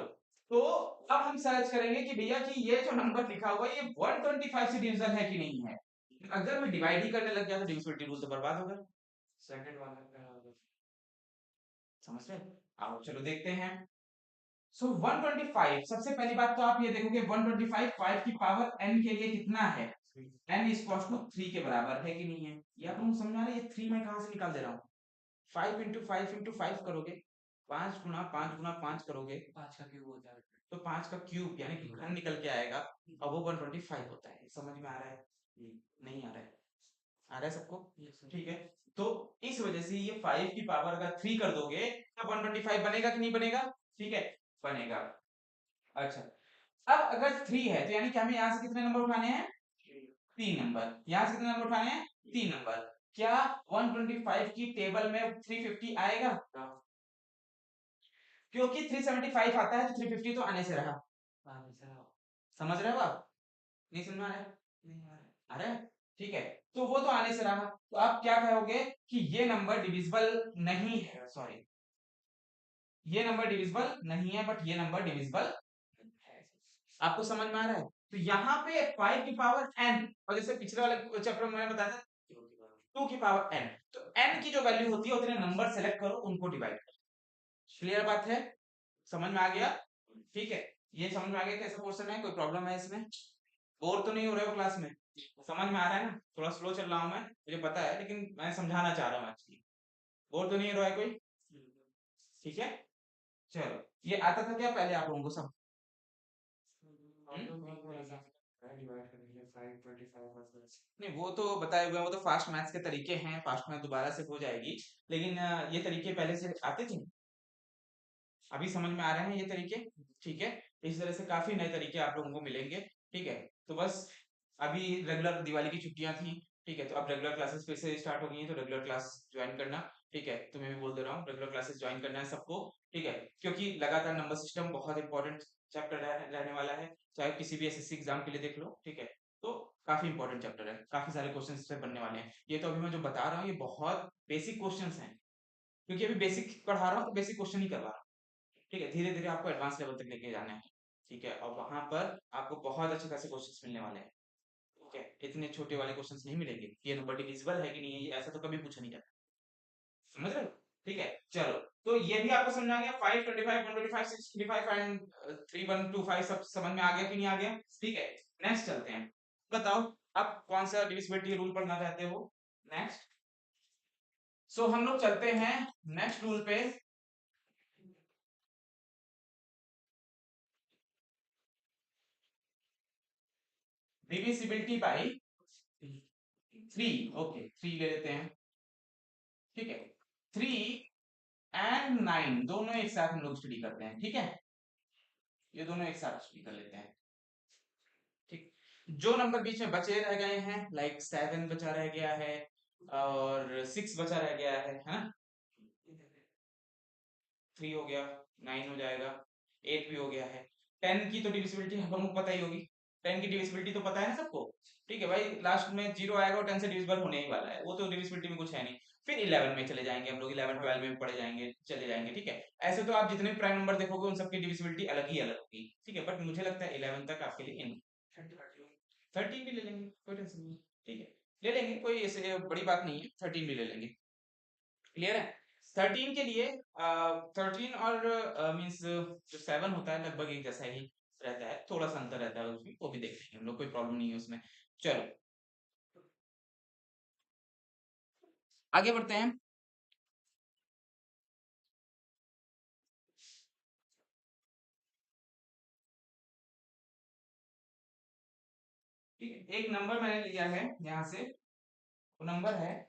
तो अब हम सर्च करेंगे कि भैया कि ये जो नंबर लिखा हुआ है ये 125 से डिविजन है कि नहीं है। अगर मैं डिवाइड ही करने लग गया तो डिविजिबिलिटी रूल तो बर्बाद होगा, सेकंड वाला समझ रहे? आओ चलो देखते हैं। सो 125, सबसे पहली बात तो आप ये देखोगे 125 5 की पावर n के लिए कितना है, n इज इक्वल टू 3 के बराबर है कि नहीं है, ये आपको समझ में आ रहा है, ये 3 मैं कहां से निकाल दे रहा हूं, 5 इंटू 5 इंटू 5 करोगे, 5 गुना 5 गुना 5 करोगे, 5 का क्यूब होता है, तो 5 का क्यूब यानी कि घन निकल के आएगा, और वो 125 होता है, समझ में आ रहा है? नहीं आ रहा है? आ रहा है सबको? Yes, sir. ठीक है, तो इस वजह से ये 5 की पावर अगर 3 कर दोगे तो 125 बनेगा कि नहीं बनेगा? ठीक है, बनेगा। अच्छा, अब अगर 3 है तो यानी कि हमें यहाँ से कितने नंबर उठाने हैं? 3 नंबर। यहाँ से कितने नंबर उठाने हैं? 3 नंबर। क्या 125 की टेबल में 350 आएगा? क्योंकि 375 आता है तो 350 तो आने से रहा। समझ रहे हो आप? नहीं समझ में आ रहा है? नहीं आ रहा है। आ रहा है? ठीक है, तो वो तो आने से रहा, तो आप क्या कहोगे कि ये नंबर डिविजिबल नहीं है, सॉरी, ये नंबर डिविजिबल नहीं है, बट ये नंबर डिविजिबल है। आपको समझ में आ रहा है? तो यहाँ पे 5 की पावर n, और जैसे पिछले वाले चैप्टर में मैंने बताया था 2 की पावर n, तो n की जो वैल्यू होती है उतने नंबर सेलेक्ट करो, उनको डिवाइड करो। क्लियर बात है? समझ में आ गया? ठीक है, ये समझ में आ गया कैसा क्वेश्चन है? कोई प्रॉब्लम है इसमें? बोर तो नहीं हो रहे हो क्लास में? समझ में आ रहा है ना? थोड़ा स्लो चल रहा हूँ मैं, मुझे पता है, लेकिन मैं समझाना चाह रहा हूँ एक्चुअली। बोर तो नहीं हो रहा है कोई? ठीक है, चलो, ये आता था क्या पहले आप लोगों को सब? नहीं, वो तो बताए हुए हैं, वो तो फास्ट मैथ्स के तरीके हैं, फास्ट मैथ दोबारा से हो जाएगी, लेकिन ये तरीके पहले से आते थे, अभी समझ में आ रहे हैं ये तरीके? ठीक है, इस तरह से काफी नए तरीके आप लोगों को मिलेंगे। ठीक है, तो बस अभी रेगुलर दिवाली की छुट्टियां थी, ठीक है, तो अब रेगुलर क्लासेस फिर से स्टार्ट हो गई हैं, तो रेगुलर क्लास ज्वाइन करना। ठीक है, तो मैं भी बोल दे रहा हूँ रेगुलर क्लासेस ज्वाइन करना है सबको। ठीक है, क्योंकि लगातार नंबर सिस्टम बहुत इंपॉर्टेंट चैप्टर रहने वाला है, चाहे किसी भी एसएससी एग्जाम के लिए देख लो। ठीक है, तो काफी इंपॉर्टेंट चैप्टर है, काफी सारे क्वेश्चन इससे बनने वाले हैं। ये तो अभी मैं जो बता रहा हूँ ये बहुत बेसिक क्वेश्चन हैं, क्योंकि अभी बेसिक पढ़ा रहा हूँ तो बेसिक क्वेश्चन ही करवा रहा हूँ। ठीक है, धीरे धीरे आपको एडवांस लेवल तक लेके जाना है। ठीक है, और वहां पर आपको बहुत अच्छे खासे क्वेश्चंस मिलने वाले हैं। ठीक है, इतने छोटे वाले क्वेश्चंस नहीं मिलेंगे, ये नंबर डिविजिबल है कि नहीं है ये ऐसा तो कभी पूछा नहीं जाता। समझ रहे हो? ठीक है, चलो, तो ये भी आपको समझ आ गया, 5 25 125 625 एंड 3125 सब समझ में आ गया कि नहीं आ गया? ठीक है, नेक्स्ट चलते हैं। बताओ, अब कौन सा डिविजिबिलिटी रूल पढ़ना चाहते हो? नेक्स्ट, सो हम लोग चलते हैं नेक्स्ट रूल पे। डिविजिबिलिटी बाई 3, ओके 3 ले लेते हैं। ठीक है, 3 एंड 9 दोनों एक साथ हम लोग स्टडी करते हैं। ठीक है, ये दोनों एक साथ स्टडी कर लेते हैं। ठीक, जो नंबर बीच में बचे रह गए हैं, लाइक 7 बचा रह गया है और 6 बचा रह गया है ना? 3 हो गया, 9 हो जाएगा, 8 भी हो गया है। 10 की तो डिविजिबिलिटी हम लोगों को पता ही होगी, 10 की डिविजिबिलिटी तो पता है ना सबको? ठीक है भाई, लास्ट में 0 आएगा और 10 से डिविजिबल होने ही वाला है, वो तो डिविजिबिलिटी में कुछ है नहीं। फिर 11 में चले जाएंगे हम लोग, 11 12 में पढ़े जाएंगे, चले जाएंगे। ठीक है, ऐसे तो आप जितने भी प्राइम नंबर देखोगे उन सबकी डिविजिबिलिटी अलग ही अलग होगी। ठीक है, बट मुझे लगता है 11 तक आपके लिए इन 13 भी ले लेंगे, कोई टेंशन नहीं। ठीक है, ले लेंगे, कोई ऐसे बड़ी बात नहीं है, 13 भी ले लेंगे। क्लियर है? 13 के लिए 13 और मीन्स जो 7 होता है लगभग एक जैसा ही रहता है, थोड़ा सा अंतर रहता है उसमें, वो भी देख लेंगे हम लोग, कोई प्रॉब्लम नहीं है उसमें। चलो, आगे बढ़ते हैं। ठीक है, एक नंबर मैंने लिया है यहाँ से, वो नंबर है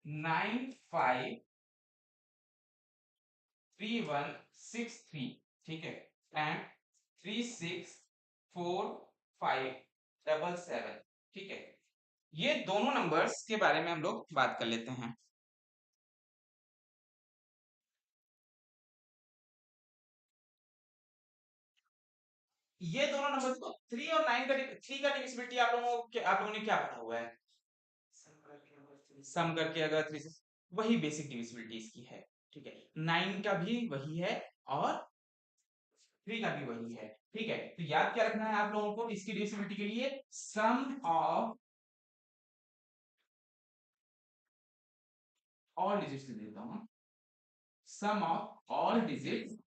953163। ठीक है, एंड 364577। ठीक है, ये दोनों नंबर्स के बारे में हम लोग बात कर लेते हैं। ये दोनों नंबर को 3 और 9 का 3 का डिविजिबिलिटी आप लोगों ने क्या पढ़ा हुआ है? सम करके अगर 3 से, वही बेसिक डिविजिबिलिटी इसकी है। ठीक है, 9 का भी वही है और 3 का भी वही है। ठीक है, तो याद क्या रखना है आप लोगों को इसकी डिविजिबिलिटी के लिए? सम ऑफ ऑल डिजिट्स लिख देता हूं, sum of all digits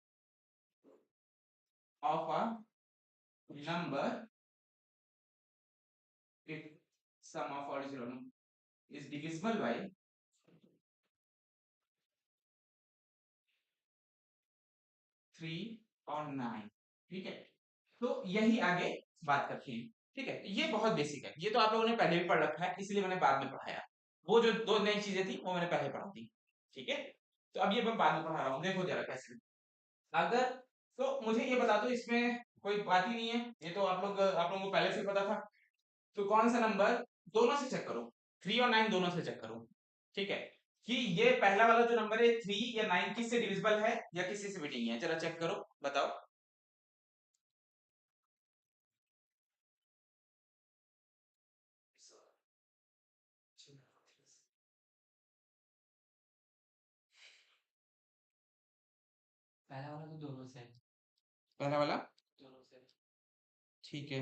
of a number, if sum of all is divisible by 3 और 9। ठीक है, तो यही आगे बात करते हैं। ठीक है, ये बहुत बेसिक है, ये तो आप लोगों ने पहले भी पढ़ रखा है, इसलिए मैंने बाद में पढ़ाया। वो जो दो नई चीजें थी वो मैंने पहले पढ़ा दी। ठीक है, तो अब ये मैं बाद में पढ़ा रहा हूँ, देखो जरा कैसे। अगर तो मुझे ये बता दो, इसमें कोई बात ही नहीं है, ये तो आप लोगों को पहले से पता था। तो कौन सा नंबर, दोनों से चेक करो, 3 और 9 दोनों से चेक करो। ठीक है, कि ये पहला वाला जो नंबर है 3 या 9 किससे डिविजिबल है या किसी से भी नहीं है, जरा चेक करो, बताओ। पहला वाला तो दोनों से है। पहला वाला, दोनों से। ठीक है,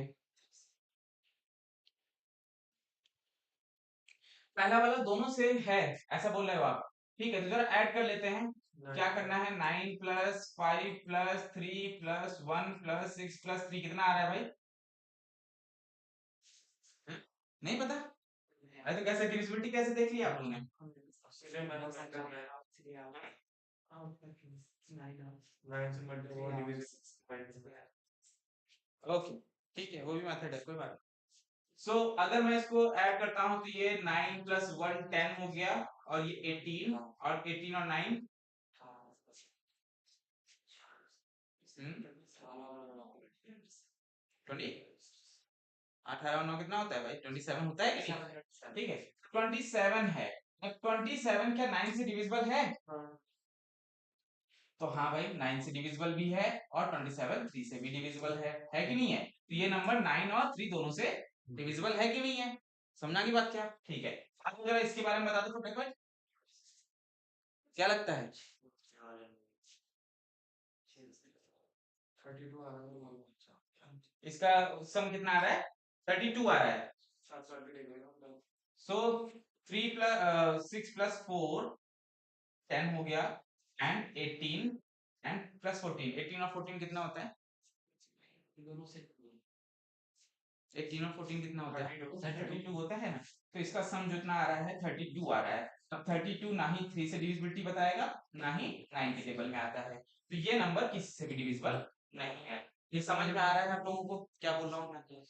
पहला वाला दोनों से है, ऐसा बोल रहे हो आप। ठीक है, तो जरा ऐड कर लेते हैं। क्या करना है, 9 plus 5 plus 3 plus 1 plus 6 plus 3 कितना आ रहा है भाई? हम्म? नहीं पता? अरे तो कैसे डिविजिबिलिटी कैसे देख लिया आप लोगों ने? ओके, ठीक है, वो भी मेथड है, कोई बात नहीं। सो अगर मैं इसको ऐड करता हूं तो ये 9 प्लस 1 10 हो गया, और ये 18, और 18 और 9 20, 18 और 9 कितना होता है भाई? 27 होता है कि नहीं? ठीक है, 27 है। अब 27 क्या 9 से डिविजिबल है? तो हाँ भाई, 9 से डिविजिबल भी है, और 27 3 से भी डिविजिबल है कि नहीं है? तो ये नंबर 9 और 3 दोनों से डिविजिबल है कि नहीं है? समझना की बात क्या? ठीक है, अब जरा इसके बारे में बता दो फटाफट, क्या लगता है? इसका सम कितना आ रहा है? 32 आ रहा है। सो 3 प्लस 6 प्लस 4 10 हो गया, एंड 18 एंड प्लस 14, 18 और 14 कितना होता है? दोनों से 18 और 14 कितना होता है? 32 होता है ना। तो इसका सम जो इतना आ रहा है 32 आ रहा है। तब 32 ना ही 3 से डिविजिबिलिटी बताएगा, ना ही 9 के टेबल में आता है, तो ये नंबर किसी से भी डिविजिबल नहीं है। ये समझ में आ रहा है आप लोगों को क्या बोल रहा हूँ मैं?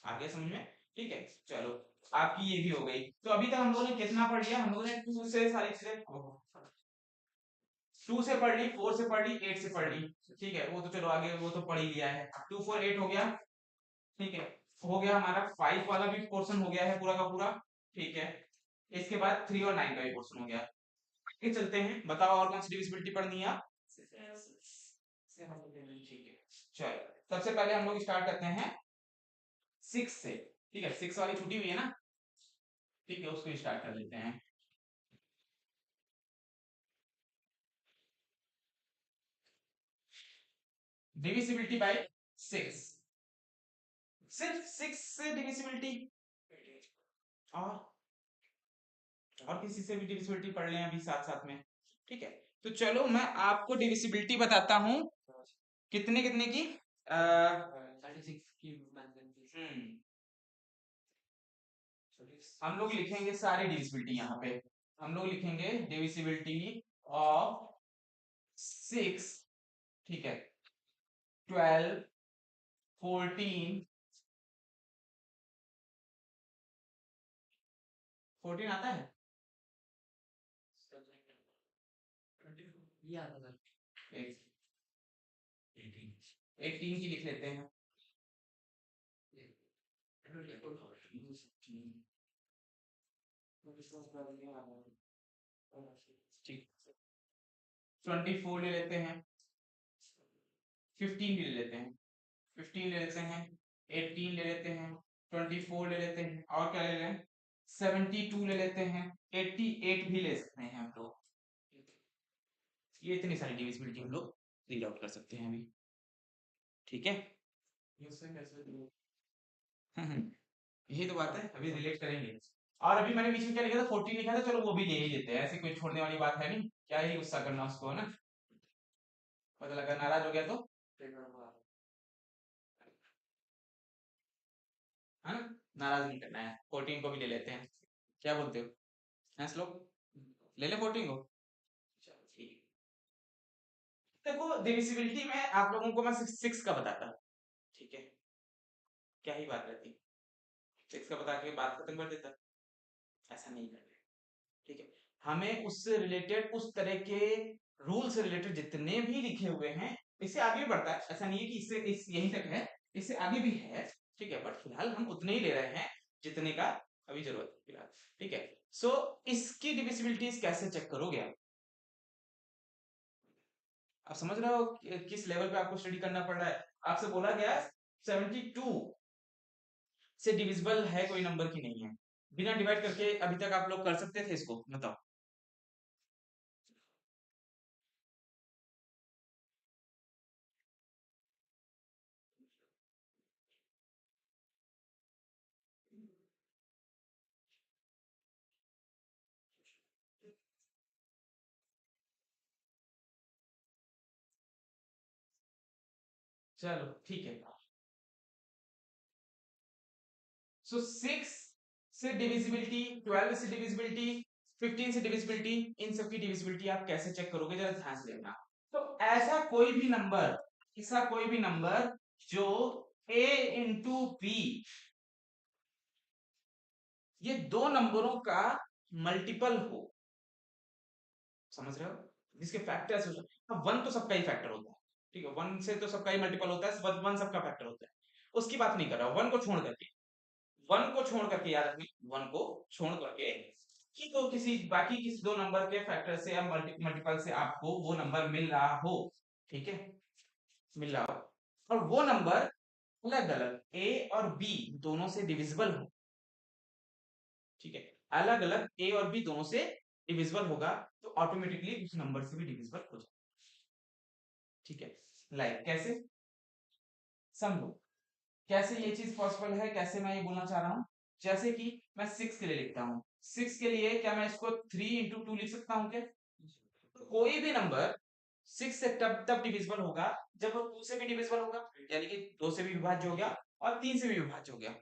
आ गया समझ में? ठीक है, चलो, आपकी ये भी हो गई। तो अभी तक हम लोगों ने कितना पढ़ लिया? हम लोगों ने 2 से सारी चीजें, 2 से पढ़ ली, 4 से पढ़ ली, 8 से पढ़ ली। ठीक है, वो तो चलो आगे वो तो पढ़ ही लिया है, 2 4 8 हो गया। ठीक है, हो गया हमारा 5 वाला भी पोर्शन हो गया है पूरा का पूरा। ठीक है, इसके बाद 3 और 9 का भी पोर्शन हो गया। आगे चलते हैं, बताओ और कौन सी डिविजिबिलिटी पढ़नी है आप? ठीक है, चलो सबसे पहले हम लोग स्टार्ट करते हैं 6 से। ठीक है, 6 वाली छुट्टी हुई है ना? ठीक है, उसको स्टार्ट कर लेते हैं। डिविजिबिलिटी बाय 6, सिर्फ 6 से डिविजिबिलिटी, और किसी से भी डिविजिबिलिटी पढ़ लें अभी साथ साथ में। ठीक है, तो चलो मैं आपको डिविजिबिलिटी बताता हूँ, कितने कितने की। 36 की हम्म, हम लोग लिखेंगे सारी डिविजिबिलिटी यहाँ पे। हम लोग लिखेंगे डिविजिबिलिटी ऑफ 6। ठीक है, 12 14, 14 आता है? ये आता था। 18 की लिख लेते हैं। ठीक, 24 ले लेते हैं, 15 भी ले लेते हैं, 15 ले लेते हैं, 18 ले लेते हैं, 24 ले लेते हैं, और क्या ले लें? 72 ले लेते हैं, 88 भी ले सकते हैं हम लोग। ये इतनी सारी डिविजिबिलिटी हम लोग रीड आउट कर सकते हैं अभी। ठीक है, यही तो बात है, अभी रिलेट करेंगे। और अभी मैंने बीच में क्या लिखा था, 14 लिखा था, चलो वो भी ले ही लेते हैं, ऐसे कोई छोड़ने वाली बात है नहीं, क्या ही गुस्सा करना उसको, है ना? पता लगा नाराज हो गया तो, है ना? नाराज नहीं करना है, 14 को भी ले लेते हैं, क्या बोलते हो? हैं श्लोक, ले ले 14 को? चलो ठीक है। देखो डिविजिबिलिटी में आप लोगों को मैं 6 का बताता, ठीक है, क्या ही बात रहती। सिक्स का बता के बात खत्म कर देता, ऐसा नहीं कर रहे। ठीक है, हमें उससे रिलेटेड उस तरह के रूल से रिलेटेड जितने भी लिखे हुए हैं, इससे आगे भी बढ़ता है, ऐसा नहीं है कि इससे इस यहीं तक है, इससे आगे भी है। ठीक है, बट फिलहाल हम उतने ही ले रहे हैं जितने का अभी जरूरत है फिलहाल। ठीक है, सो इसकी डिविजिबिलिटीज कैसे चेक करोगे आप समझ रहे हो किस लेवल पे आपको स्टडी करना पड़ रहा है। आपसे बोला गया 72 से डिविजिबल है कोई नंबर की नहीं है, बिना डिवाइड करके अभी तक आप लोग कर सकते थे इसको, बताओ। चलो ठीक है, सो 6 से डिविजिबिलिटी, 12 से डिविजिबिलिटी, 15 से डिविजिबिलिटी, इन सब की डिविजिबिलिटी आप कैसे चेक करोगे जरा ध्यान से देखना। तो ऐसा कोई भी नंबर जो a इंटू बी, ये दो नंबरों का मल्टीपल हो, समझ रहे हो, जिसके फैक्टर्स हो, हाँ, वन तो सबका ही फैक्टर होता है। ठीक है, वन से तो सबका ही मल्टीपल होता है, वन सबका फैक्टर होता है, उसकी बात नहीं कर रहा, वन को छोड़ करके, वन को छोड़ करके याद रखना, वन को छोड़ करके कि तो किसी बाकी किसी दो नंबर के फैक्टर से या मल्टीपल से आपको वो नंबर मिल रहा हो, ठीक है, मिल रहा हो, और वो नंबर अलग अलग ए और बी दोनों से डिविजिबल हो, ठीक है, अलग अलग ए और बी दोनों से डिविजिबल होगा, तो ऑटोमेटिकली उस नंबर से भी डिविजिबल हो जाएगा। ठीक है, लाइक कैसे, समझो कैसे ये चीज पॉसिबल है, कैसे मैं ये बोलना चाह रहा हूं। जैसे कि मैं 6 के लिए लिखता हूं, 6 के लिए क्या मैं इसको 3 इंटू 2 लिख सकता हूं क्या। तो कोई भी नंबर 6 से तब तब डिविजिबल होगा जब वो 2 से भी डिविजिबल होगा, यानी कि 2 से भी विभाज्य हो गया और 3 से भी विभाज्य हो गया।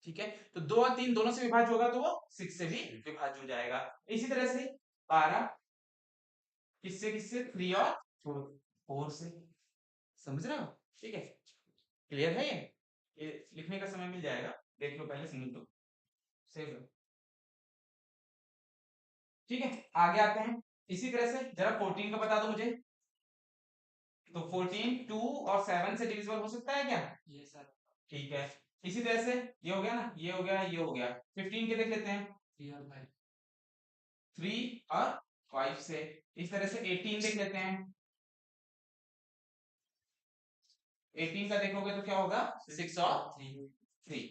ठीक है, तो 2 और 3 दोनों से विभाज्य होगा तो वो 6 से भी विभाज्य हो जाएगा। इसी तरह से 12 किससे किससे, 3 और 4 से, समझ रहे हो। ठीक है, क्लियर है ये लिखने का समय मिल जाएगा, देख लो पहले, समझ लो, सेव लो। ठीक है, आगे आते हैं, इसी तरह से जरा 14 का बता दो मुझे। तो 14 2 और 7 से डिविजिबल हो सकता है क्या। ये सर, ठीक है, इसी तरह से ये हो गया ना, ये हो गया, ये हो गया। 15 के देख लेते हैं, 3 और 5 से। इस तरह से 18 देख लेते हैं, 18 का देखोगे तो क्या होगा, 6 और 3।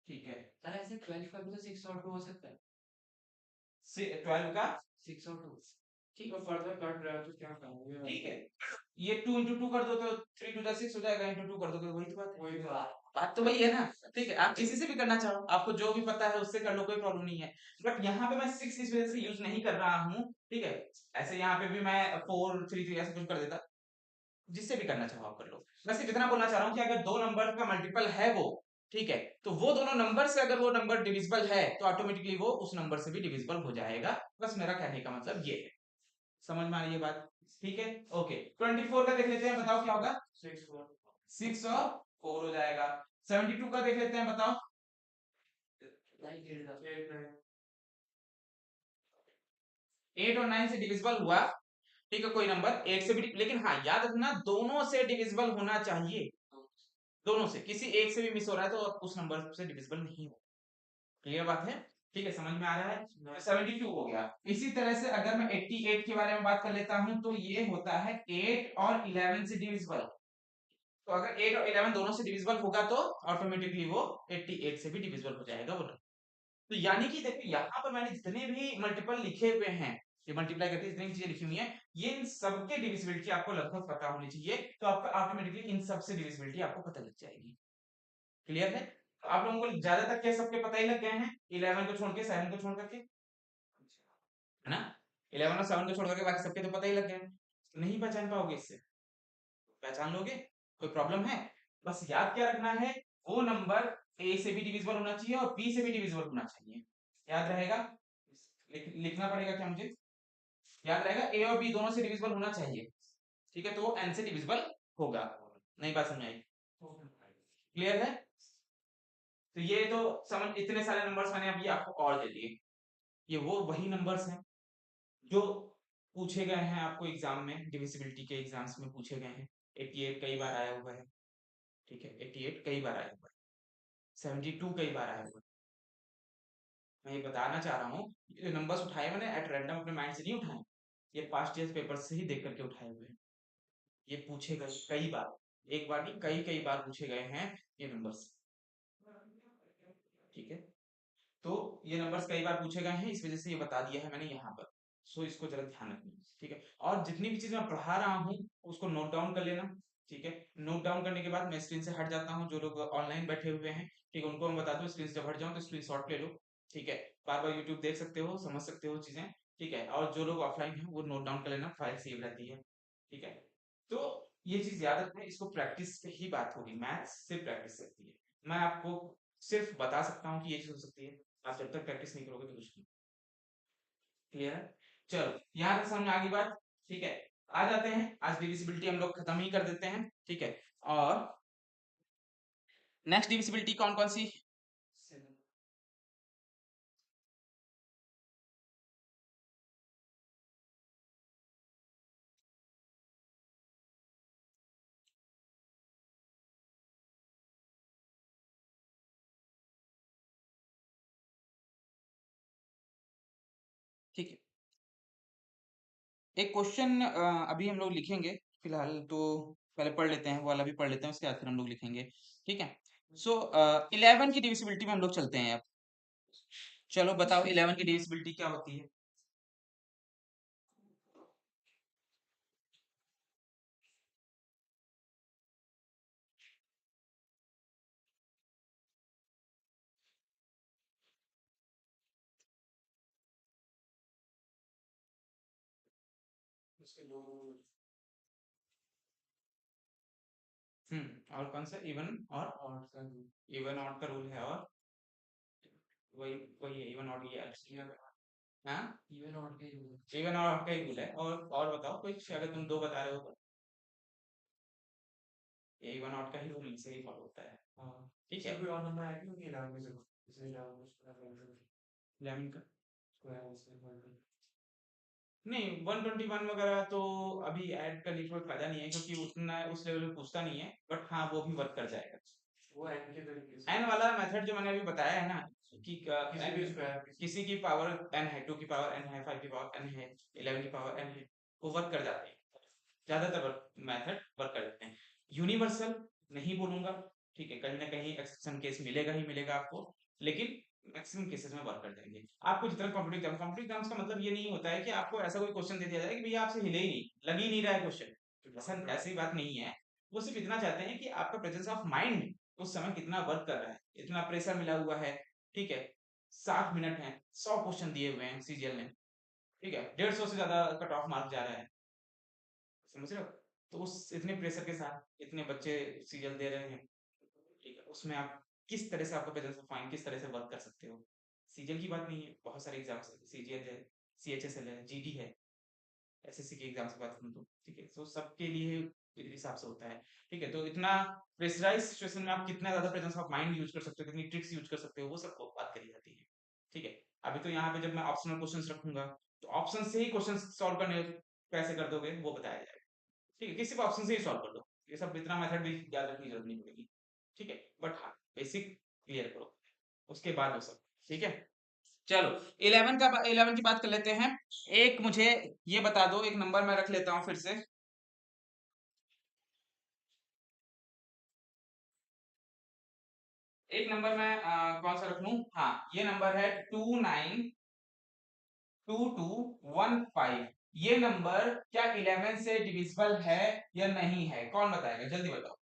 ठीक है, सर ऐसे 12 का भी तो 6 और 2 हो सकता है। 12 का 6 और 2, ठीक, तो फर्दर कट रहा है तो क्या करूंगे। ठीक है, ये 2 इंटू 2 कर दो तो 3 टू 6 हो जाएगा, इंटू 2 कर दोगे वही तो बात है, वही बात। बात तो वही है ना। ठीक है, आप किसी से भी करना चाहो, आपको जो भी पता है उससे कर लो, कोई प्रॉब्लम नहीं है, बट यहाँ पे मैं 6 इस वजह से यूज नहीं कर रहा हूँ। ठीक है, ऐसे यहाँ पे भी मैं 4 3 3 ऐसे कुछ कर देता, जिससे भी करना चाहो आप कर लो। मैं सिर्फ इतना बोलना चाह रहा हूँ कि अगर दो नंबर का मल्टीपल है वो, ठीक है, तो वो दोनों नंबर से अगर वो नंबर डिविजिबल है तो ऑटोमेटिकली वो उस नंबर से भी डिविजिबल हो जाएगा, बस मेरा कहने का मतलब ये है, समझ में आ रही है बात। ठीक है, ओके, 24 का देख लेते हैं, बताओ क्या होगा। 6 और 4 हो जाएगा। 72 का देख लेते हैं, बताओ। 8 और 9 से डिविजिबल हुआ, ठीक है, कोई नंबर 8 से भी, लेकिन हाँ याद रखना दोनों से डिविजिबल होना चाहिए, दोनों से, किसी एक से भी मिस हो रहा है तो उस नंबर से डिविजिबल नहीं हो। क्लियर बात है, ठीक है, समझ में आ रहा है। तो 72 हो गया। इसी तरह से अगर मैं 88 के बारे में बात कर लेता हूं तो ये होता है 8 और 11 से डिविजिबल, तो अगर 8 और 11 दोनों से डिविजिबल होगा तो ऑटोमेटिकली वो 88 से भी डिविजिबल हो जाएगा वो। तो यानी कि देखो यहाँ पर मैंने जितने भी मल्टीपल लिखे हुए हैं, ये मल्टीप्लाई करके जितनी भी चीजें लिखी हुई हैं, ये इन सबके डिविजिबिलिटी आपको लगभग पता होनी चाहिए, तो आपका ऑटोमेटिकली इन सब से डिविजिबिलिटी आपको पता लग जाएगी। क्लियर है, तो आप लोगों को ज्यादातर क्या सबके पता ही लग गए हैं, 11 को छोड़ के 7 को छोड़ करके, है ना, 11 और 7 को छोड़ करके बाकी सबके तो पता ही लग गए हैं, तो नहीं पहचान पाओगे इससे, पहचान लोगे, कोई प्रॉब्लम है। बस याद क्या रखना है, वो नंबर ए से भी डिविजिबल होना चाहिए और बी से भी डिविजिबल होना चाहिए, याद रहेगा। लिखना पड़ेगा क्या मुझे, याद रहेगा ए और बी दोनों से डिविजिबल होना चाहिए, ठीक है, तो वो एन से डिविजिबल होगा। नई बात समझ आई, क्लियर है। तो ये तो समझ, इतने सारे नंबर्स मैंने अभी आपको और दे दिए, ये वो वही नंबर्स हैं जो पूछे गए हैं आपको एग्जाम में, डिविजिबिलिटी के एग्जाम्स में पूछे गए हैं। 88 कई बार आया हुआ है, ठीक है, 88 कई बार आया हुआ है, 72 कई बार आया हुआ है। मैं ये बताना चाह रहा हूँ, ये नंबर्स उठाए मैंने एट रैंडम अपने माइंड से नहीं उठाए, ये पास्ट ईयर पेपर से ही देख करके उठाए हुए हैं। ये पूछे गए कई बार, एक बार नहीं कई कई बार पूछे गए हैं ये नंबर्स, ठीक है। तो ये नंबर्स कई बार पूछे गए हैं, इस वजह से ये बता दिया है मैंने यहाँ पर। सो इसको जरा ध्यान रखना, ठीक है। और जितनी भी चीजें मैं पढ़ा रहा हूँ उसको नोट डाउन कर लेना, ठीक है। नोट डाउन करने के बाद मैं स्क्रीन से हट जाता हूँ, जो लोग ऑनलाइन बैठे हुए हैं, ठीक है, उनको मैं बता दूँ स्क्रीन से जब हट जाऊँ तो स्क्रीन शॉट ले लो, ठीक है। बार बार यूट्यूब देख सकते हो, समझ सकते हो चीजें, ठीक है। और जो लोग ऑफलाइन है वो नोट डाउन कर लेना, फाइल सेव रहती है, ठीक है। तो ये चीज याद रखना, इसको प्रैक्टिस पे ही बात होगी, मैथ्स से प्रैक्टिस सकती है। मैं आपको सिर्फ बता सकता हूँ कि ये चीज हो सकती है, आप जब तक प्रैक्टिस नहीं करोगे तो कुछ नहीं। क्लियर है? चलो यहाँ तक समझ में आ गई बात, ठीक है। आ जाते हैं, आज डिविजिबिलिटी हम लोग खत्म ही कर देते हैं, ठीक है। और नेक्स्ट डिविजिबिलिटी कौन कौन सी? 7 ठीक है, एक क्वेश्चन अभी हम लोग लिखेंगे फिलहाल, तो पहले पढ़ लेते हैं, वो वाला भी पढ़ लेते हैं, उसके बाद फिर हम लोग लिखेंगे, ठीक है। सो 11 की डिविजिबिलिटी में हम लोग चलते हैं अब। चलो बताओ 11 की डिविजिबिलिटी क्या होती है? उसके दो रूल और कौन सा? इवन और और का रूल इवन ऑड का रूल है, और वही वही है इवन ऑड, ये हाँ, इवन और का रूल इवन और ऑड का ही रूल है। और बताओ कुछ, अगर तुम दो बता रहे हो तो ये इवन ऑड का ही रूल से ही फॉलो होता है, हाँ ठीक सर है। कोई और नंबर है क्योंकि इलेवन में से जैसे इलेवन में स्क्वायर रूट 11 का स्क्वायर उसमें वर्ड नहीं, 121 वगैरह तो अभी ऐड करने का कोई फायदा नहीं है, क्योंकि उतना उस लेवल पे पूछता नहीं है, बट हाँ वो भी वर्क कर जाएगा। वो एन के तरीके से एन वाला मेथड जो मैंने अभी बताया है ना, कि किसी भी स्क्वायर किसी की पावर एन है, 2 की पावर एन है, 5 की पावर एन है, 11 की पावर एन है, वो वर्क कर जाते हैं, ज्यादातर मेथड वर्क कर जाते हैं। यूनिवर्सल नहीं बोलूंगा, ठीक है, कहीं ना कहीं एक्सेप्शन केस मिलेगा ही मिलेगा आपको, लेकिन मैक्सिमम केसेस में वर्क कर जाएंगे। आपको जितना कॉम्पिटिटिव एग्जाम्स का मतलब ये नहीं होता है कि आपको ऐसा कोई क्वेश्चन दे दिया जाए कि भैया आपसे हिले ही नहीं, लग ही नहीं रहा है क्वेश्चन, ऐसा ऐसी बात नहीं है। वो सिर्फ इतना चाहते हैं कि आपका प्रेजेंस ऑफ माइंड उस समय कितना वर्क कर रहा है, इतना प्रेशर मिला हुआ है, ठीक है। 60 मिनट है, 100 क्वेश्चन दिए हुए हैं सीजीएल ने, ठीक है, 150 से ज्यादा कट ऑफ मार्क जा रहा है, समझ रहे हो? तो उस इतने प्रेशर के साथ इतने बच्चे सीरियल दे रहे हैं, ठीक है, उसमें आप किस तरह से आपका प्रेजेंस ऑफ माइंड किस तरह से वर्क कर सकते हो? सीजीएल की बात नहीं है, बहुत सारे एग्जाम्स है, सीजीएल है, सीएचएसएल है, जीडी है, एसएससी के एग्जाम्स की बात करूँ तो, ठीक है। तो सबके लिए इस हिसाब से होता है, ठीक है। तो इतना प्रेशराइज सिचुएशन में आप कितना ज्यादा प्रेजेंस ऑफ माइंड यूज कर सकते हो, कितनी ट्रिक्स यूज कर सकते हो, वो सब बात करी जाती है, ठीक है। अभी तो यहाँ पे जब मैं ऑप्शनल क्वेश्चंस रखूंगा, तो ऑप्शन से ही क्वेश्चन सॉल्व करने कैसे कर दोगे वो बताया जाएगा, ठीक है। किसी भी ऑप्शन से ही सॉल्व कर दो, ये सब इतना मेथड भी याद रखने की जरूरत नहीं पड़ेगी, ठीक है। बट हाँ, बेसिक क्लियर करो, उसके बाद वो सब, ठीक है। चलो 11 की बात कर लेते हैं। एक मुझे ये बता दो, एक नंबर मैं रख लेता हूँ फिर से, एक नंबर मैं कौन सा रख लूं? हाँ, ये नंबर है 292215। ये नंबर क्या 11 से डिविजिबल है या नहीं है? कौन बताएगा, जल्दी बताओ।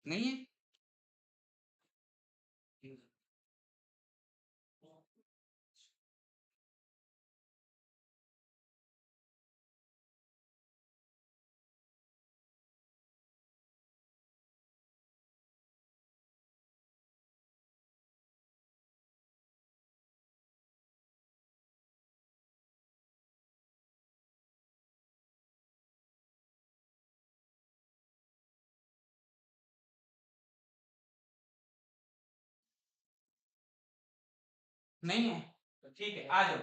नहीं है? नहीं है, तो ठीक है, आ जाओ,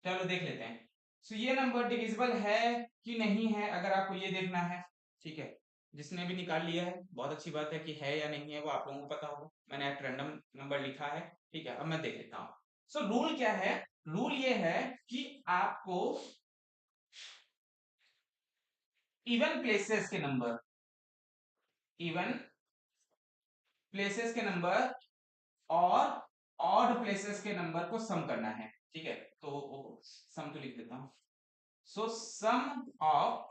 चलो देख लेते हैं। सो ये नंबर डिविजिबल है कि नहीं है, अगर आपको ये देखना है, ठीक है। जिसने भी निकाल लिया है बहुत अच्छी बात है, कि है या नहीं है वो आप लोगों को पता होगा, मैंने एक रैंडम नंबर लिखा है, ठीक है। अब मैं देख लेता हूँ। सो रूल क्या है, रूल ये है कि आपको इवन प्लेसेस के नंबर, इवन प्लेसेस के नंबर और ऑड प्लेसेस के नंबर को सम करना है, ठीक है। तो सम तो लिख देता हूं। So sum of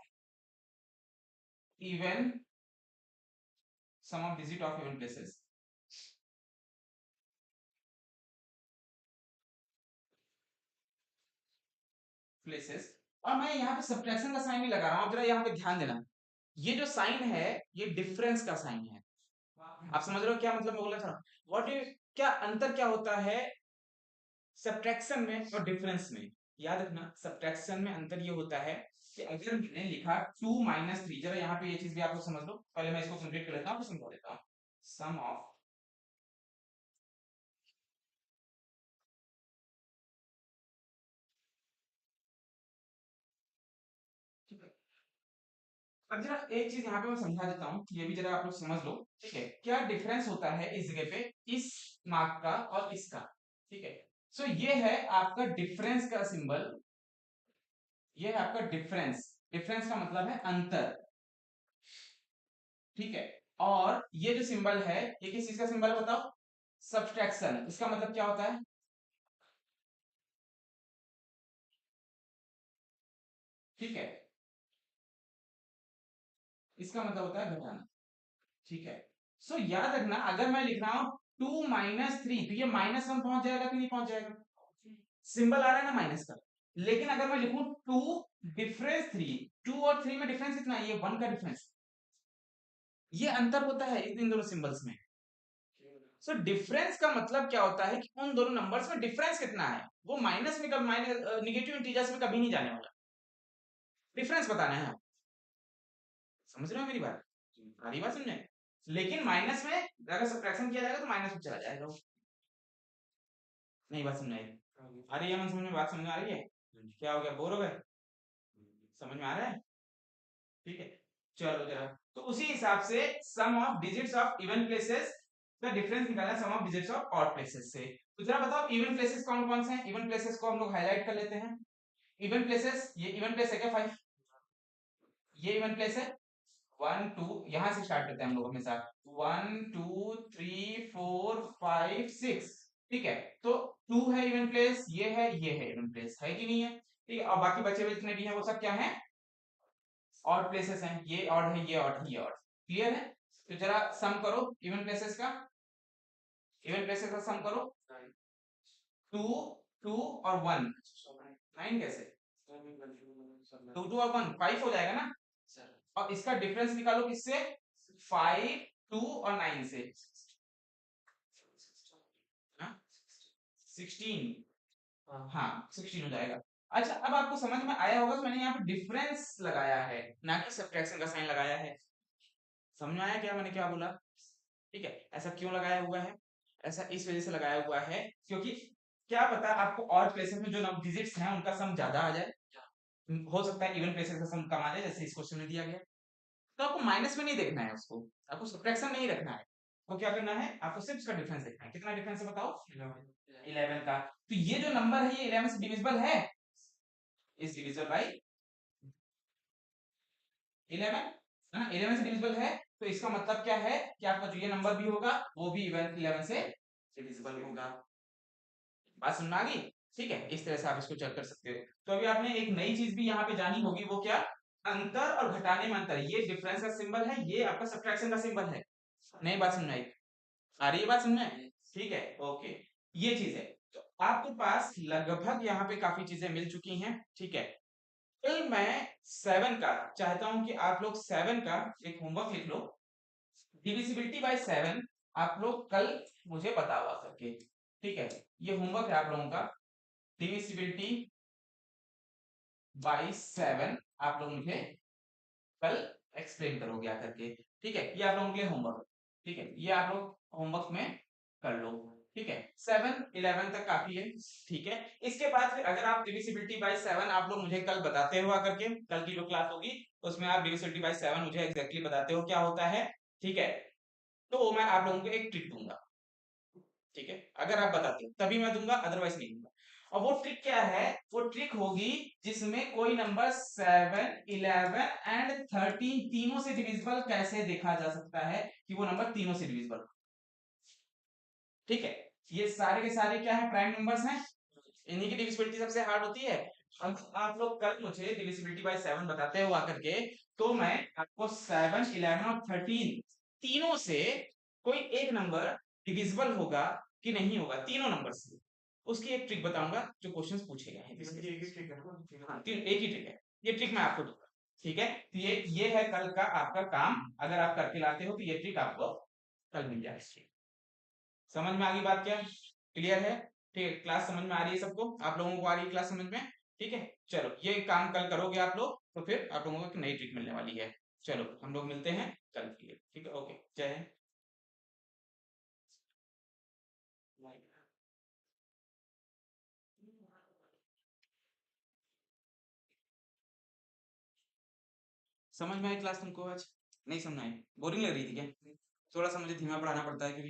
even, sum of digit of even places, places. और मैं यहाँ पे सब्ट्रैक्शन का साइन नहीं लगा रहा हूं, जरा यहाँ पे ध्यान देना, ये जो साइन है ये डिफरेंस का साइन है। आप समझ रहे हो क्या मतलब मैं बोलना चाह रहा हूँ, व्हाट इज, क्या अंतर क्या होता है सब्ट्रैक्शन में और डिफरेंस में। याद रखना, सब्ट्रैक्शन में अंतर ये होता है कि अगर मैंने लिखा 2 - 3, जरा यहाँ पे ये चीज भी आप लोग समझ लो, पहले मैं इसको कंप्लीट कर लेता हूँ, फिर समझा देता हूँ। सम ऑफ, अब जरा एक चीज यहाँ पे मैं समझा देता हूँ, ये भी जरा आप लोग समझ लो, ठीक है। क्या डिफरेंस होता है इस जगह पे, इस मार्क का और इसका, ठीक है। सो ये है आपका डिफरेंस का सिंबल, ये है आपका डिफरेंस, डिफरेंस का मतलब है अंतर, ठीक है। और ये जो सिंबल है ये किस चीज का सिंबल है बताओ, सब्ट्रैक्शन। इसका मतलब क्या होता है, ठीक है, इसका मतलब होता है घटाना, ठीक है। सो याद रखना, अगर मैं लिख रहा हूं 2 - 3, तो ये -1 पहुंच जाएगा कि नहीं पहुंच जाएगा, सिंबल आ रहा है ना माइनस का। लेकिन अगर मैं लिखूं 2 डिफरेंस 3, 2 और 3 में डिफरेंस कितना है, ये 1 का डिफरेंस, ये अंतर होता है इन दोनों सिंबल्स में। सो डिफरेंस का मतलब क्या होता है कि उन दोनों नंबर्स में डिफरेंस कितना है, वो माइनस में, कब माइनस निगेटिव इंटीजर्स में कभी नहीं जाने वाला, डिफरेंस बताना है। समझ रहे हो मेरी बात, सारी बात समझे। लेकिन माइनस में अगर सब्ट्रैक्शन किया जाएगा तो माइनस में चला जाएगा वो, नहीं बात समझ आई, आ रही है मन समझ में, बात समझ में आ रही है, क्या हो गया, बोर हो गए, समझ में आ रहा है, ठीक है। चलो जरा, तो उसी हिसाब से sum of digits of even places का डिफरेंस निकालना sum of digits of odd places से। तो जरा बताओ इवन प्लेसेस कौन कौन से हैं, इवन प्लेसेस को हम लोग हाईलाइट कर लेते हैं। इवन प्लेसेस, ये इवन प्लेस है क्या 5, ये इवन प्लेस है 1 2, यहां से स्टार्ट करते हैं हम लोग हमेशा, 1 2 3 4 5 6, ठीक है। तो 2 है इवन प्लेस, ये है इवन प्लेस, है कि नहीं है, ठीक है। और बाकी बचे हुए जितने भी हैं वो सब क्या है, ऑड प्लेसेस हैं, ये ऑड है, ये ऑड है, ये ऑड, क्लियर है। तो जरा सम करो इवन प्लेसेस का, इवन प्लेसेस का सम करो, 2 2 और 1, 9 कैसे, 2 2 और 1 5 हो जाएगा ना। और इसका डिफरेंस निकालो किससे, 5 2 और 9 से, हाँ 16, हाँ 16 हो जाएगा। अच्छा अब आपको समझ में आया होगा कि मैंने यहाँ पे डिफरेंस लगाया है ना कि सब्ट्रैक्शन का साइन लगाया है, समझ में आया क्या मैंने क्या बोला, ठीक है। ऐसा क्यों लगाया हुआ है, ऐसा इस वजह से लगाया हुआ है क्योंकि क्या पता आपको ऑड प्लेसेस में जो डिजिट्स हैं उनका सम ज्यादा आ जाए, हो सकता है इवन प्लेसेस का सम कम आ जाए, जैसे इस क्वेश्चन में दिया गया। तो आपको माइनस में नहीं देखना है उसको, आपको सब्ट्रैक्शन नहीं रखना है, तो क्या करना है, आपको सिर्फ इसका डिफरेंस देखना है। कितना डिफरेंस है बताओ, 11 का। तो ये जो नंबर है ये 11 से डिविजिबल है, इज डिविजिबल बाई 11, है ना, 11 से डिविजिबल है। तो इसका मतलब क्या है कि आपका जो ये नंबर भी होगा वो भी 11 से डिविजिबल होगा। बात समझ में आ गई, ठीक है। इस तरह से आप इसको चेक कर सकते हो। तो अभी आपने एक नई चीज भी यहाँ पे जानी होगी, वो क्या, अंतर और घटाने में अंतर, ये डिफरेंस का सिंबल है, ये आपका सब्ट्रैक्शन का सिंबल है। नई बात समझ में आई, आ रही है बात समझ में, ठीक है, ओके। ये चीज है, तो आपके पास लगभग यहाँ पे काफी चीजें मिल चुकी हैं, ठीक है। कल मैं 7 का चाहता हूं कि आप लोग 7 का एक होमवर्क लिख लो, डिविजिबिलिटी बाय 7, आप लोग कल मुझे बताओ आ करके, ठीक है। ये होमवर्क है आप लोगों का, डिविजिबिलिटी बाय 7 आप लोग मुझे कल एक्सप्लेन करोगे आकर के, ठीक है। ये आप लोगों के लिए होमवर्क, ठीक है, ये आप लोग होमवर्क में कर लो। ठीक है, 7 11 तक काफी है। ठीक है, इसके बाद फिर अगर आप डिविजिबिलिटी बाय 7 आप लोग मुझे कल बताते हो आकर के, कल की जो क्लास होगी उसमें आप डिविजिबिलिटी बाय 7 मुझे एग्जैक्टली बताते हो क्या होता है। ठीक है, तो मैं आप लोगों को एक ट्रिक दूंगा। ठीक है, अगर आप बताते हो तभी मैं दूंगा, अदरवाइज नहीं दूंगा। और वो ट्रिक क्या है, वो ट्रिक होगी जिसमें कोई नंबर 7 11 एंड 13 तीनों से डिविजिबल कैसे देखा जा सकता है, कि वो नंबर तीनों से डिविजिबल। ठीक है, ये सारे के सारे क्या है, प्राइम नंबर्स हैं, इन्हीं की डिविजिबिलिटी सबसे हार्ड होती है। अब आप लोग कल मुझे डिविजिबिलिटी बाय 7 बताते हो आकर के, तो मैं आपको 7 11 और 13 तीनों से कोई एक नंबर डिविजिबल होगा कि नहीं होगा, तीनों नंबर से, उसकी एक ट्रिक बताऊंगा जो क्वेश्चंस पूछे गए हैं जिसके। हाँ, एक ही ट्रिक है, ये ट्रिक मैं आपको दूंगा। ठीक है, तो ये है कल का आपका काम, अगर आप करके लाते हो तो ये ट्रिक आपको कल मिल जाएगी। समझ में आ गई बात क्या, क्लियर है? ठीक है, क्लास समझ में आ रही है सबको, आप लोगों को आ रही है क्लास समझ में? ठीक है, चलो ये काम कल करोगे आप लोग तो फिर आप लोगों को एक नई ट्रिक मिलने वाली है। चलो हम लोग मिलते हैं कल के लिए, ठीक है, ओके, जय हिंद। समझ में आई क्लास तुमको आज? नहीं समझ आई? बोरिंग लग रही थी क्या? थोड़ा सा मुझे धीमा पढ़ाना पड़ता है क्योंकि